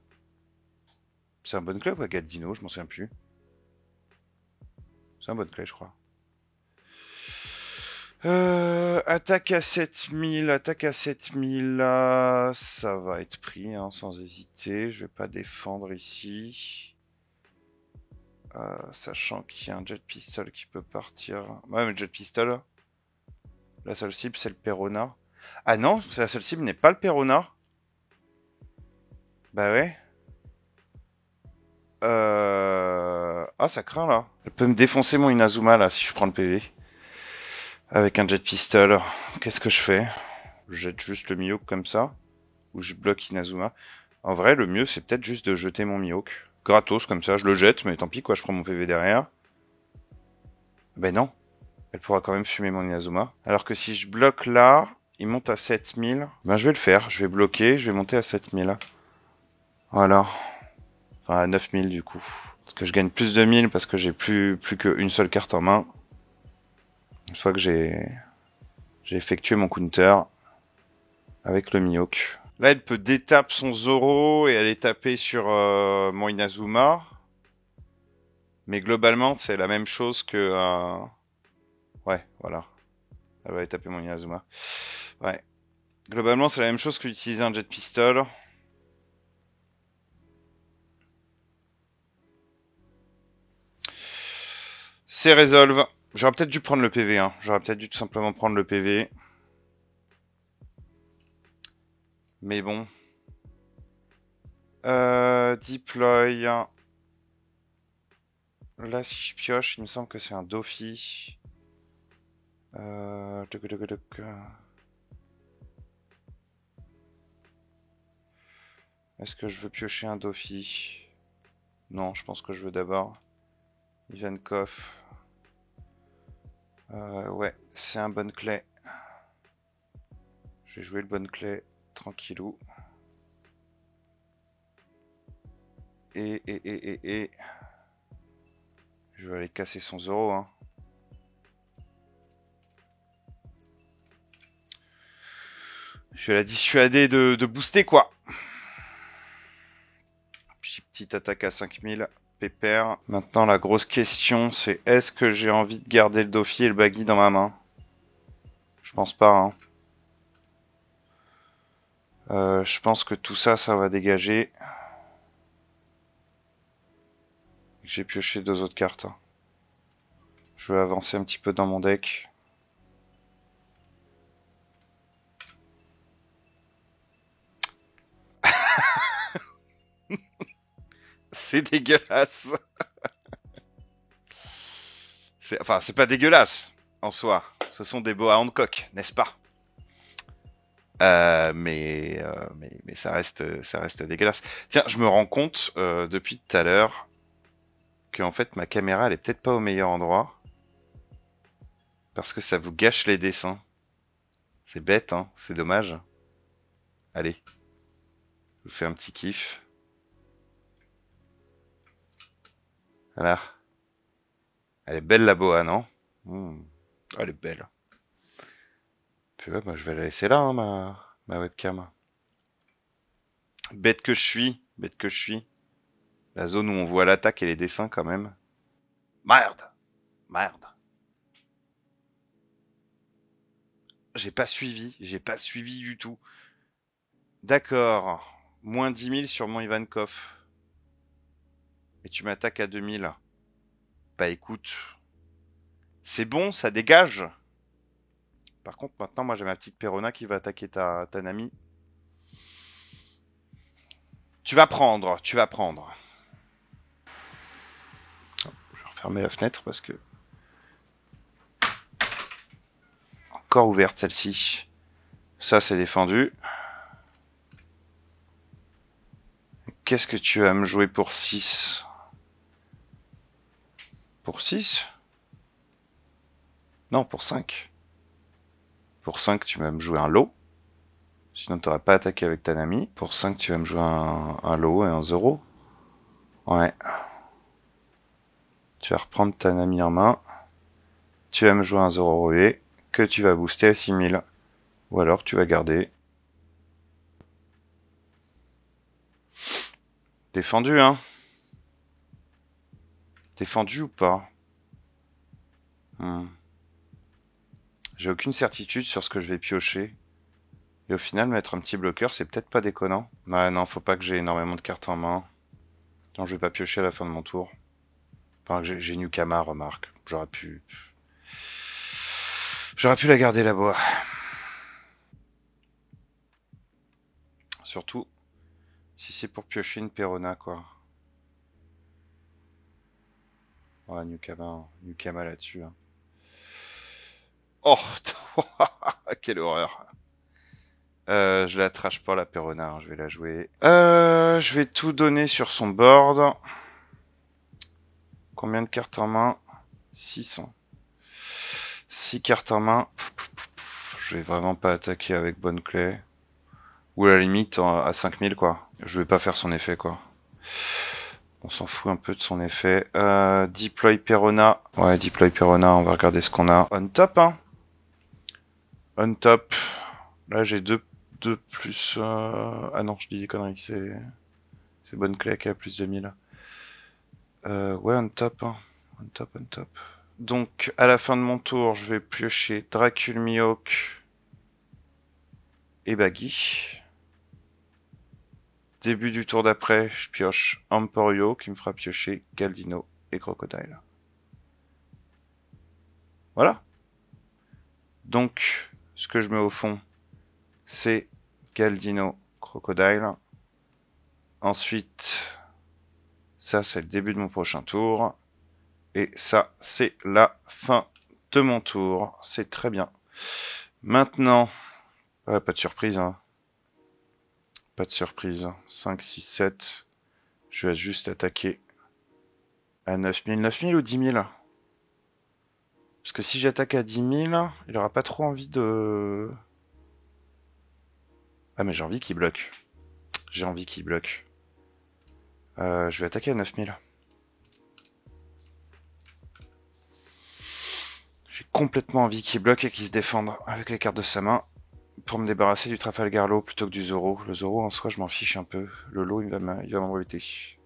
C'est un Bonne Clé ou pas Galdino, je m'en souviens plus. C'est un Bonne Clé je crois. Attaque à 7000, attaque à 7000, ça va être pris hein, sans hésiter. Je vais pas défendre ici. Sachant qu'il y a un Jet Pistol qui peut partir. Ouais, mais le Jet Pistol, la seule cible c'est le Perona. Ah non, la seule cible n'est pas le Perona. Bah ouais. Ah, ça craint là. Elle peut me défoncer mon Inazuma là si je prends le PV. Avec un Jet Pistol. Qu'est-ce que je fais? Je jette juste le Mihawk comme ça. Ou je bloque Inazuma. En vrai, le mieux c'est peut-être juste de jeter mon Mihawk. Gratos comme ça, je le jette, mais tant pis quoi, je prends mon PV derrière. Ben non. Elle pourra quand même fumer mon Inazuma. Alors que si je bloque là, il monte à 7000. Ben je vais le faire, je vais bloquer, je vais monter à 7000. Voilà. Enfin à 9000 du coup. Parce que je gagne plus de 1000 parce que j'ai plus qu'une seule carte en main. Une fois que j'ai effectué mon counter avec le Mihawk. Là elle peut détaper son Zoro et aller taper sur mon Inazuma. Mais globalement c'est la même chose que... Ouais, voilà. Elle va aller taper mon Inazuma. Ouais. Globalement, c'est la même chose que d'utiliser un Jet Pistol. C'est Resolve. J'aurais peut-être dû prendre le PV. Hein. J'aurais peut-être dû tout simplement prendre le PV. Mais bon. Deploy. Là, si je pioche, il me semble que c'est un Dofi. Est-ce que je veux piocher un Dofi? Non, je pense que je veux d'abord Ivankov. Ouais, c'est un Bonne Clé. Je Je vais jouer le bonne clé, tranquillou. Et... Je vais aller casser son 0, hein. Je vais la dissuader de booster, quoi. Petite attaque à 5000, pépère. Maintenant, la grosse question, c'est est-ce que j'ai envie de garder le Dauphier et le Baggy dans ma main? Je pense pas, hein. Je pense que tout ça, ça va dégager. J'ai pioché 2 autres cartes, hein. Je vais avancer un petit peu dans mon deck. C'est dégueulasse. Enfin, c'est pas dégueulasse en soi. Ce sont des boas Hancock, n'est-ce pas? Mais ça reste dégueulasse. Tiens, je me rends compte depuis tout à l'heure que en fait ma caméra elle est peut-être pas au meilleur endroit parce que ça vous gâche les dessins. C'est bête, hein, c'est dommage. Allez, je vous fais un petit kiff. Voilà. Elle est belle la boa, non? Elle est belle. Puis ouais, bah, je vais la laisser là, hein, ma webcam. Bête que je suis, bête que je suis. La zone où on voit l'attaque et les dessins quand même. Merde, merde. J'ai pas suivi du tout. D'accord. Moins 10 000 sur mon Ivankov. Et tu m'attaques à 2000. Bah écoute. C'est bon, ça dégage. Par contre, maintenant, moi j'ai ma petite Perona qui va attaquer ta Nami. Tu vas prendre, tu vas prendre. Je vais refermer la fenêtre parce que... Encore ouverte celle-ci. Ça c'est défendu. Qu'est-ce que tu vas me jouer pour 6? Pour 6? Non, pour 5. Pour 5, tu vas me jouer un lot. Sinon, tu n'auras pas attaqué avec ta Nami. Pour 5, tu vas me jouer un lot et un 0. Ouais. Tu vas reprendre ta Nami en main. Tu vas me jouer un 0 rouillé que tu vas booster à 6000. Ou alors tu vas garder. Défendu, hein? Défendu ou pas? J'ai aucune certitude sur ce que je vais piocher. Et au final, mettre un petit bloqueur, c'est peut-être pas déconnant. Ouais, non, faut pas que j'ai énormément de cartes en main. Non, je vais pas piocher à la fin de mon tour. Enfin, j'ai Newkama, remarque. J'aurais pu la garder la bois. Surtout, si c'est pour piocher une Perona, quoi. Ouais, Newkama là-dessus. Hein. Oh, quelle horreur. Je la trash pas la Perona, hein, je vais la jouer. Je vais tout donner sur son board. Combien de cartes en main? 600. 6 cartes en main. Je vais vraiment pas attaquer avec bonne clé. Ou à la limite à 5000 quoi. Je vais pas faire son effet quoi. On s'en fout un peu de son effet. Deploy Perona. Ouais, Deploy Perona, on va regarder ce qu'on a. On top, hein. On top. Là, j'ai 2 plus... Ah non, je dis des conneries, c'est bonne clé qui a plus de 1000. Ouais, on top, hein. On top. Donc, à la fin de mon tour, je vais piocher Dracul Mihawk et Baggy. Début du tour d'après, je pioche Emporio qui me fera piocher Galdino et Crocodile. Voilà. Donc, ce que je mets au fond, c'est Galdino, Crocodile. Ensuite, ça c'est le début de mon prochain tour. Et ça, c'est la fin de mon tour. C'est très bien. Maintenant, pas de surprise, hein. Pas de surprise. 5, 6, 7. Je vais juste attaquer à 9000. 9000 ou 10 000? Parce que si j'attaque à 10 000, il aura pas trop envie de... Ah mais j'ai envie qu'il bloque. J'ai envie qu'il bloque. Je vais attaquer à 9000. J'ai complètement envie qu'il bloque et qu'il se défende avec les cartes de sa main pour me débarrasser du Trafalgar Law plutôt que du Zoro. Le Zoro en soi je m'en fiche un peu. Le Law il va m'embêter.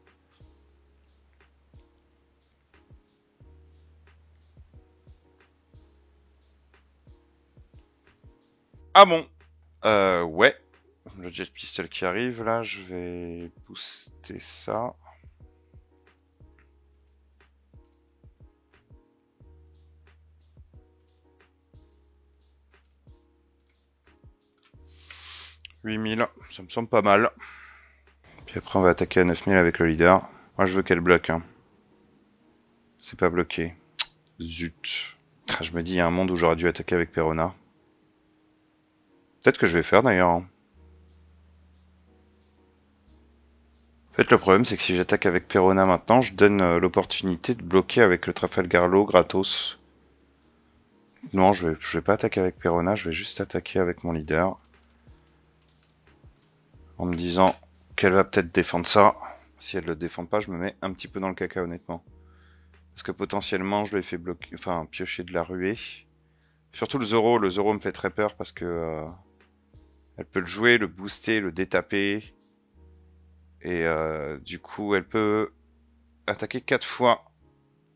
Ah bon. Ouais. Le jet pistol qui arrive là, je vais booster ça. « 8000, ça me semble pas mal. Puis après on va attaquer à 9000 avec le leader. Moi je veux qu'elle bloque. Hein. C'est pas bloqué. Zut. Ah, je me dis il y a un monde où j'aurais dû attaquer avec Perona. Peut-être que je vais faire d'ailleurs. Hein. En fait le problème c'est que si j'attaque avec Perona maintenant, je donne l'opportunité de bloquer avec le Trafalgar Law gratos. Non, je vais pas attaquer avec Perona, je vais juste attaquer avec mon leader. En me disant qu'elle va peut-être défendre ça. Si elle le défend pas, je me mets un petit peu dans le caca honnêtement. Parce que potentiellement je lui ai fait bloquer, enfin piocher de la ruée. Surtout le Zoro me fait très peur parce que elle peut le jouer, le booster, le détaper. Et du coup elle peut attaquer 4 fois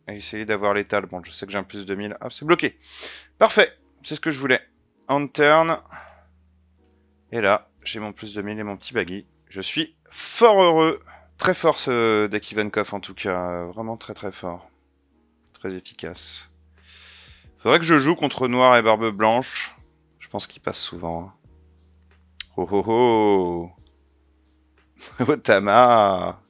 et essayer d'avoir l'étal. Bon je sais que j'ai un plus 2000. Ah c'est bloqué. Parfait, c'est ce que je voulais. On turn. Et là, j'ai mon plus 2000 et mon petit baggy. Je suis fort heureux. Très fort ce deck Ivankov en tout cas. Vraiment très très fort. Très efficace. Faudrait que je joue contre Noir et Barbe Blanche. Je pense qu'il passe souvent. Hein. Oh oh oh Otama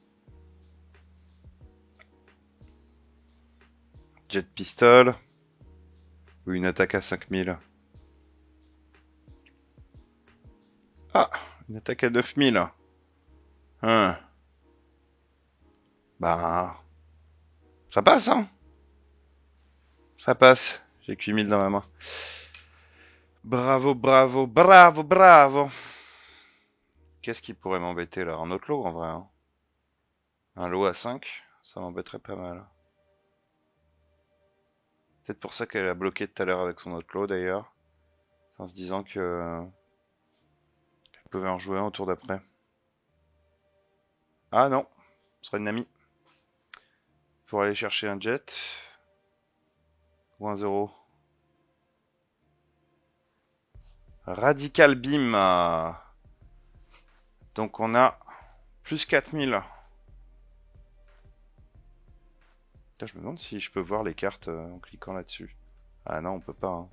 Jet Pistol. Ou une attaque à 5000. Ah, une attaque à 9000. Hein. Bah... Ça passe, hein. Ça passe. J'ai que 8000 dans ma main. Bravo, bravo, bravo, bravo. Qu'est-ce qui pourrait m'embêter là? Un autre lot en vrai. Hein. Un lot à 5, ça m'embêterait pas mal. Peut-être pour ça qu'elle a bloqué tout à l'heure avec son autre lot d'ailleurs. En se disant que elle pouvait en jouer un au tour d'après. Ah non, ce serait une amie. Pour aller chercher un jet. Ou un 0. Radical Beam. Donc on a plus 4000. Putain, je me demande si je peux voir les cartes en cliquant là-dessus. Ah non, on peut pas. Hein.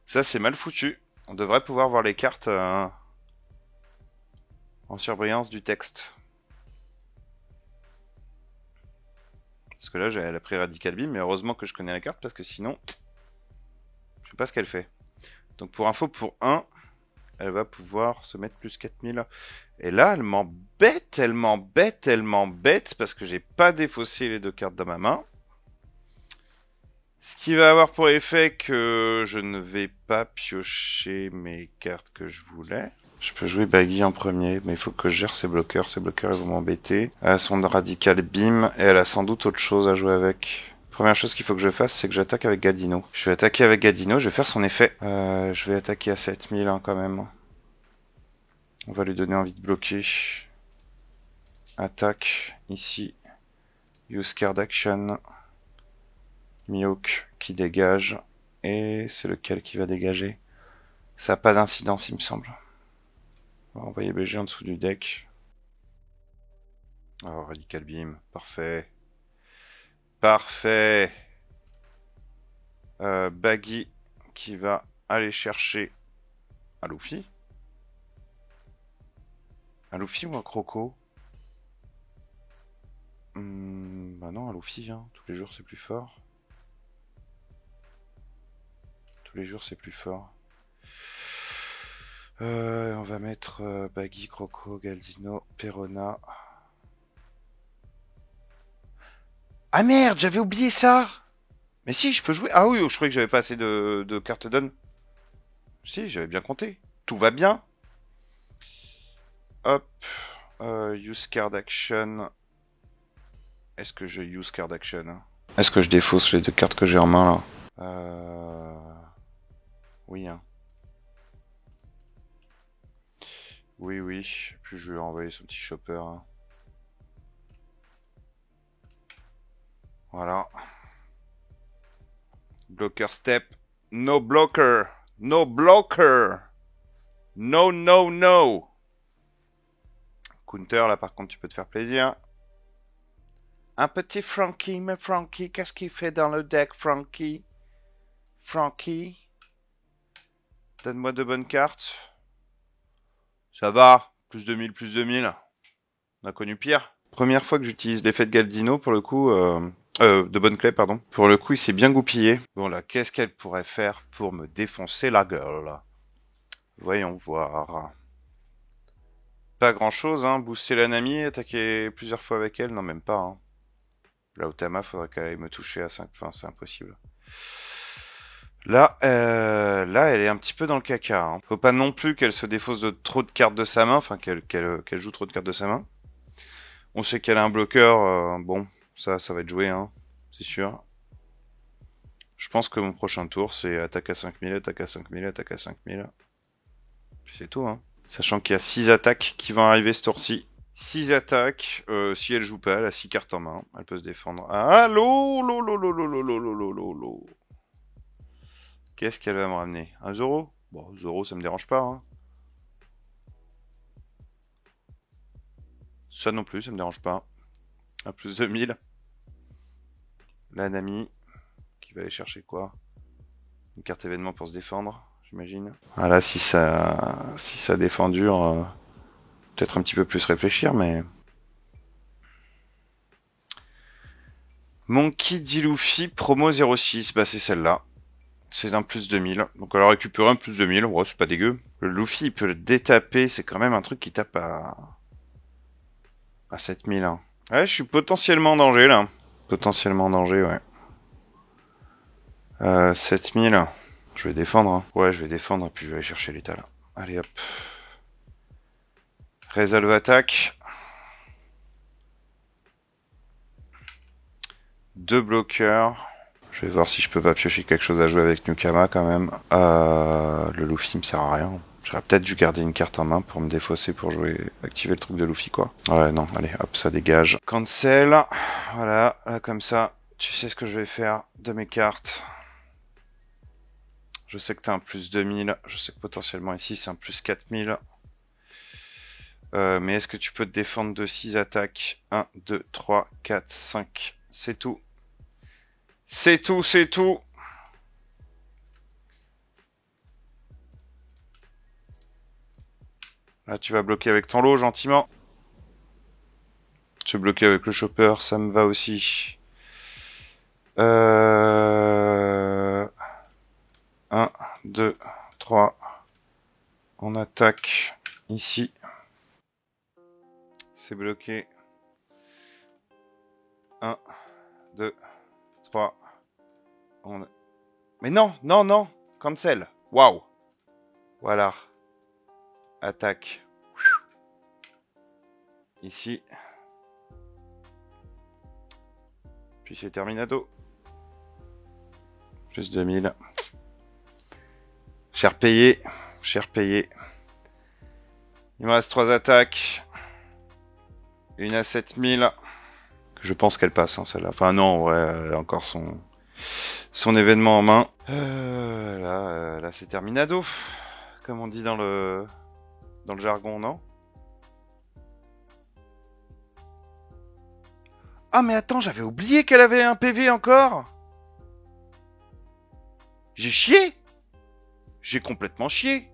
Ça c'est mal foutu. On devrait pouvoir voir les cartes en surbrillance du texte. Parce que là, elle a pris Radical Beam, mais heureusement que je connais la carte, parce que sinon, je sais pas ce qu'elle fait. Donc pour info, pour 1, elle va pouvoir se mettre plus 4000. Et là, elle m'embête, elle m'embête, elle m'embête, parce que j'ai pas défaussé les 2 cartes dans ma main. Ce qui va avoir pour effet que je ne vais pas piocher mes cartes que je voulais. Je peux jouer Baggy en premier, mais il faut que je gère ses bloqueurs. Ses bloqueurs, ils vont m'embêter. Elle a son Radical Beam, et elle a sans doute autre chose à jouer avec. Première chose qu'il faut que je fasse, c'est que j'attaque avec Gadino. Je vais attaquer avec Gadino, je vais faire son effet. Je vais attaquer à 7000 hein, quand même. On va lui donner envie de bloquer. Attaque, ici. Use card action. Mihawk qui dégage. Et c'est lequel qui va dégager? Ça n'a pas d'incidence, il me semble. On va envoyer BG en dessous du deck. Oh, Radical Beam, parfait. Parfait. Baggy qui va aller chercher un Luffy. Un Luffy ou un Croco? Bah non, un Luffy, hein. Tous les jours c'est plus fort. Tous les jours c'est plus fort. On va mettre Baggy, Croco, Galdino, Perona. Ah merde, j'avais oublié ça. Mais si, je peux jouer. Ah oui, je croyais que j'avais pas assez de cartes down. Si, j'avais bien compté. Tout va bien. Hop. Use card action. Est-ce que je use card action? Est-ce que je défausse les 2 cartes que j'ai en main là? Oui, hein. Oui, oui. Puis je vais envoyer son petit chopper. Hein. Voilà. Blocker step. No blocker. No blocker. No, no, no. Counter, là, par contre, tu peux te faire plaisir. Un petit Frankie, mais Frankie, qu'est-ce qu'il fait dans le deck, Frankie? Frankie? Donne-moi de bonnes cartes. Ça va. Plus 2000, plus 2000. On a connu pire. Première fois que j'utilise l'effet de Galdino, pour le coup... de bonne clé, pardon. Pour le coup, il s'est bien goupillé. Bon, là, qu'est-ce qu'elle pourrait faire pour me défoncer la gueule? Voyons voir. Pas grand-chose, hein. Booster la Nami, attaquer plusieurs fois avec elle. Non, même pas, hein. Là, Otama, faudrait qu'elle aille me toucher à 5. Enfin, c'est impossible. Là, elle est un petit peu dans le caca. Hein. Faut pas non plus qu'elle se défausse de trop de cartes de sa main. Enfin, qu'elle joue trop de cartes de sa main. On sait qu'elle a un bloqueur. Bon, ça va être joué, hein. C'est sûr. Je pense que mon prochain tour, c'est attaque à 5000, attaque à 5000, attaque à 5000. Puis c'est tout, hein. Sachant qu'il y a 6 attaques qui vont arriver ce tour-ci. 6 attaques, si elle joue pas, elle a 6 cartes en main. Elle peut se défendre. Allô, lolo. Qu'est-ce qu'elle va me ramener? Un Zoro? Bon, Zoro, ça me dérange pas, hein. Ça non plus, ça me dérange pas. Un plus 2000. La Nami, qui va aller chercher quoi? Une carte événement pour se défendre, j'imagine. Ah là, si ça défend dur, peut-être un petit peu plus réfléchir, mais... Monkey D. Luffy, promo 06, bah c'est celle-là. C'est un plus 2000. Donc elle a récupéré un plus 2000, ouais, c'est pas dégueu. Le Luffy, il peut le détaper, c'est quand même un truc qui tape à 7000. Hein. Ouais, je suis potentiellement en danger, là. Potentiellement en danger, ouais. 7000. Je vais défendre, hein. Ouais, je vais défendre, puis je vais aller chercher l'état, là. Allez, hop. Resolve attaque. 2 bloqueurs. Je vais voir si je peux pas piocher quelque chose à jouer avec Nukama quand même. Le Luffy me sert à rien. J'aurais peut-être dû garder une carte en main pour me défausser pour jouer, activer le truc de Luffy quoi. Ouais non, allez hop, ça dégage. Cancel. Voilà, là comme ça, tu sais ce que je vais faire de mes cartes. Je sais que t'as un plus 2000, je sais que potentiellement ici c'est un plus 4000. Mais est-ce que tu peux te défendre de 6 attaques? 1, 2, 3, 4, 5, c'est tout. C'est tout, c'est tout. Là, tu vas bloquer avec ton lot, gentiment. Tu bloquer avec le chopper, ça me va aussi. 1, 2, 3. On attaque ici. C'est bloqué. 1, 2, 3. Mais non, non, non. Cancel. Waouh. Voilà. Attaque. Ici. Puis c'est terminado. Plus 2000. Cher payé. Cher payé. Il me reste 3 attaques. Une à 7000. Je pense qu'elle passe, hein, celle-là. Enfin non, ouais, elle a encore son événement en main. Là c'est terminado. Comme on dit dans le jargon, non? Ah mais attends, j'avais oublié qu'elle avait un PV encore. J'ai chié. J'ai complètement chié.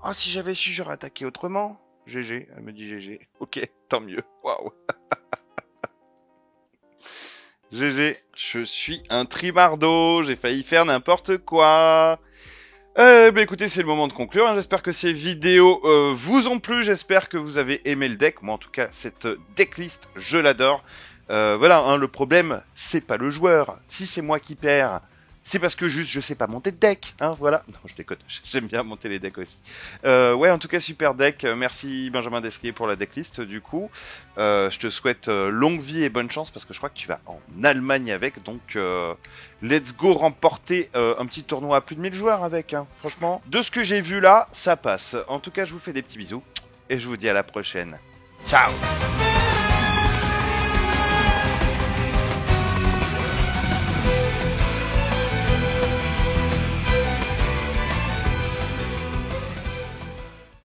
Ah si j'avais su, j'aurais attaqué autrement. GG, elle me dit GG. Ok, tant mieux. Waouh. GG, je suis un trimardo. J'ai failli faire n'importe quoi. Bah écoutez, c'est le moment de conclure. Hein. J'espère que ces vidéos vous ont plu. J'espère que vous avez aimé le deck. Moi, en tout cas, cette decklist, je l'adore. Voilà, hein, le problème, c'est pas le joueur. Si c'est moi qui perds, c'est parce que juste je sais pas monter de deck, hein, voilà. Non, je déconne, j'aime bien monter les decks aussi. Ouais, en tout cas, super deck. Merci Benjamin Descrier pour la decklist, du coup. Je te souhaite longue vie et bonne chance parce que je crois que tu vas en Allemagne avec, donc let's go remporter un petit tournoi à plus de 1000 joueurs avec, hein. Franchement, de ce que j'ai vu là, ça passe. En tout cas, je vous fais des petits bisous et je vous dis à la prochaine. Ciao!